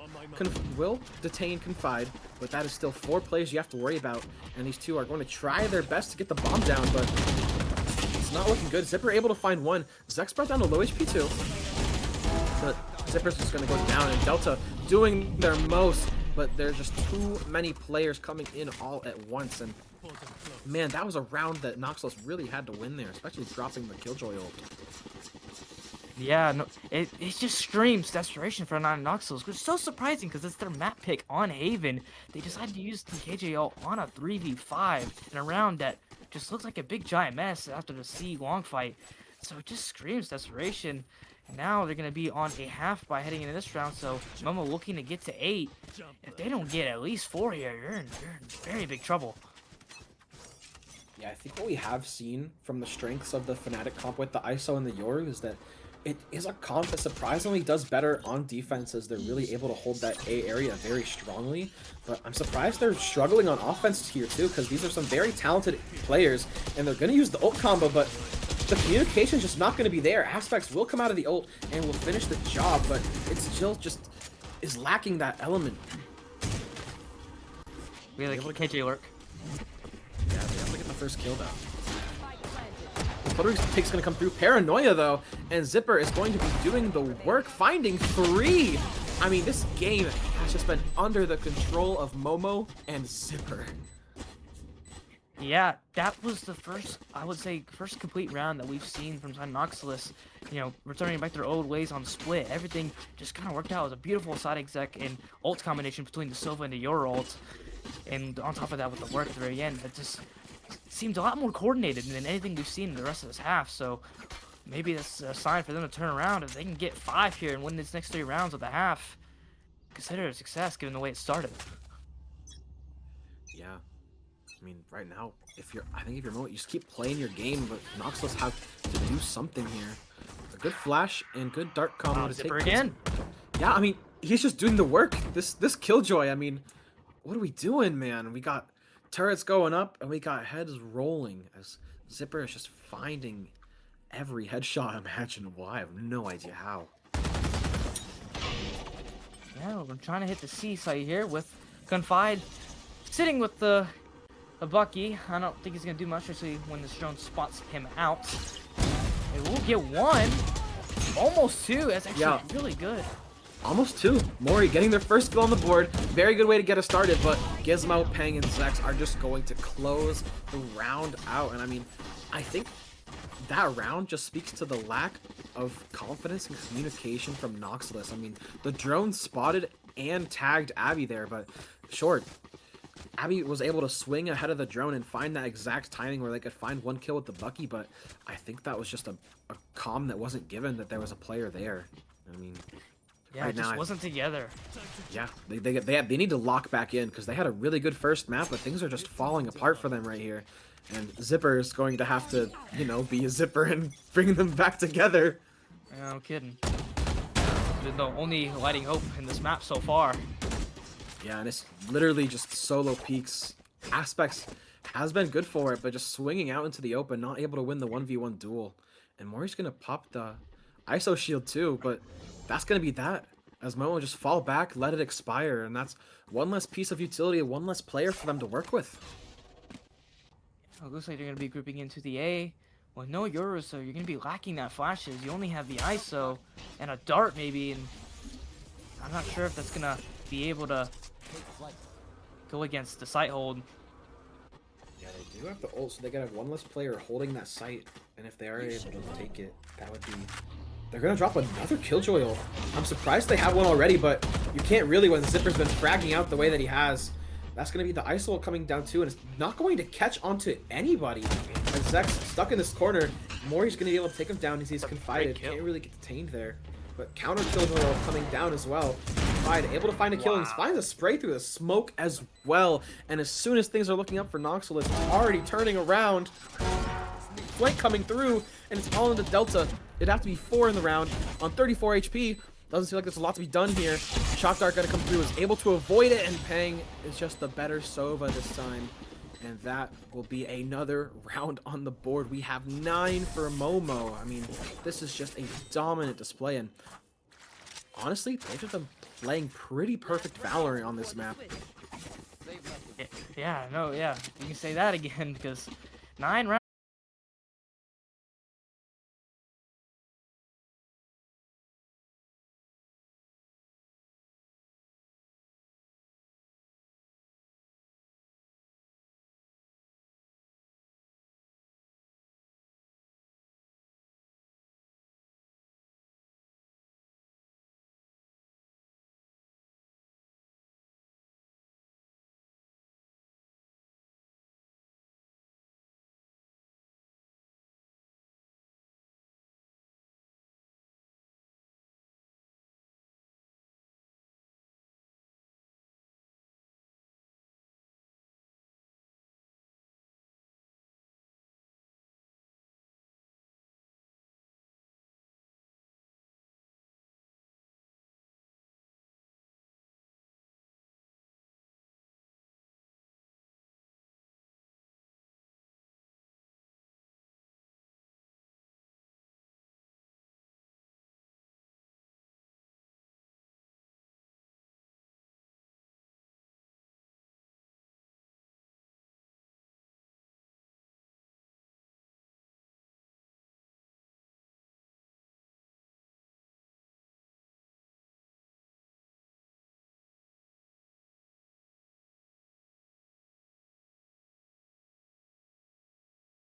detain Confide, but that is still 4 plays you have to worry about, and these 2 are going to try their best to get the bomb down, but it's not looking good. Zipper able to find 1. Zex brought down to low HP too, but Zipper's just going to go down, and Delta doing their most, but there's just too many players coming in all at once, and man, that was a round that Noxalis really had to win there, especially dropping the Killjoy ult. Yeah, no, it just screams desperation for Noxalis, which is so surprising because it's their map pick on Haven. They decided to use the KJ ult on a 3v5 in a round that just looks like a big giant mess after the C long fight. So it just screams desperation. Now they're going to be on a half by heading into this round, so Momo looking to get to 8. If they don't get at least 4 here, you're in very big trouble. Yeah, I think what we have seen from the strengths of the Fnatic comp with the ISO and the Yoru is that it is a comp that surprisingly does better on defense, as they're really able to hold that A area very strongly. But I'm surprised they're struggling on offense here too, because these are some very talented players, and they're going to use the ult combo, but the communication's just not going to be there. Aspects will come out of the ult and will finish the job, but it still just is lacking that element. Really, KJ lurk. Yeah, they have to get the first kill though. Fluttery's pick's gonna come through. Paranoia though, and Zipper is going to be doing the work, finding 3. I mean, this game has just been under the control of Momo and Zipper. Yeah, that was the first complete round that we've seen from Noxalis, returning back to their old ways on split. Everything just kind of worked out. It was a beautiful side exec and ult combination between the Sova and the Yoru ult. And on top of that, with the work at the very end, it just seemed a lot more coordinated than anything we've seen in the rest of this half. So maybe that's a sign for them to turn around. If they can get 5 here and win these next 3 rounds of the half, consider it a success given the way it started. Yeah. I mean, right now, I think if you're Momo, you just keep playing your game, but Noxalis have to do something here. A good flash and good dart combo to take. Zipper again. Yeah, I mean, he's just doing the work. This Killjoy, I mean, what are we doing, man? We got turrets going up, and we got heads rolling as Zipper is just finding every headshot imaginable. I have no idea how. Yeah, we're trying to hit the C site here with Confide sitting with the Bucky. I don't think he's going to do much, especially when this drone spots him out. It will get 1. Almost 2. That's actually really good. Almost 2. Mori getting their first kill on the board. Very good way to get us started, but Gizmo, Peng, and Zex are just going to close the round out. And I mean, I think that round just speaks to the lack of confidence and communication from Noxalis. I mean, the drone spotted and tagged Abby there, but short. Abby was able to swing ahead of the drone and find that exact timing where they could find one kill with the Bucky, but I think that was just a comm that wasn't given that there was a player there. I mean, Yeah, right it just now, wasn't together. yeah, they need to lock back in because they had a really good first map, but things are just falling apart for them right here. And Zipper is going to have to, you know, be a Zipper and bring them back together. Yeah, no kidding. Been the only lighting hope in this map so far. Yeah, and it's literally just solo peaks. Aspects has been good for it, but just swinging out into the open, not able to win the 1v1 duel. And Mori's gonna pop the ISO shield too, but that's gonna be that. As Momo just fall back, let it expire, and that's one less piece of utility, one less player for them to work with. It looks like they're going to be grouping into the A. With no Yoru, so you're going to be lacking that flashes. You only have the ISO and a dart maybe, and I'm not sure if that's going to be able to go against the site hold. Yeah, they do have the ult, so they gotta have one less player holding that site, and if they are able to take it, that would be... They're gonna drop another Killjoy ult. I'm surprised they have one already, but you can't really when Zipper's been fragging out the way that he has. That's going to be the ISO ult coming down too, and it's not going to catch onto anybody. And Zek's stuck in this corner. Mori's going to be able to take him down as he's confided. Can't really get detained there. But counter Killjoy ult coming down as well. Confide, able to find a kill, and finds a spray through the smoke as well. And as soon as things are looking up for Noxalis, already turning around. Flank coming through, and it's all into Delta. It'd have to be 4 in the round on 34 HP. Doesn't seem like there's a lot to be done here. Shock Dart gonna come through, is able to avoid it, and Pang is just the better Sova this time. And that will be another round on the board. We have 9 for Momo. I mean, this is just a dominant display, and honestly, they've just been playing pretty perfect Valorant on this map. Yeah, no, yeah. You can say that again, because 9 rounds.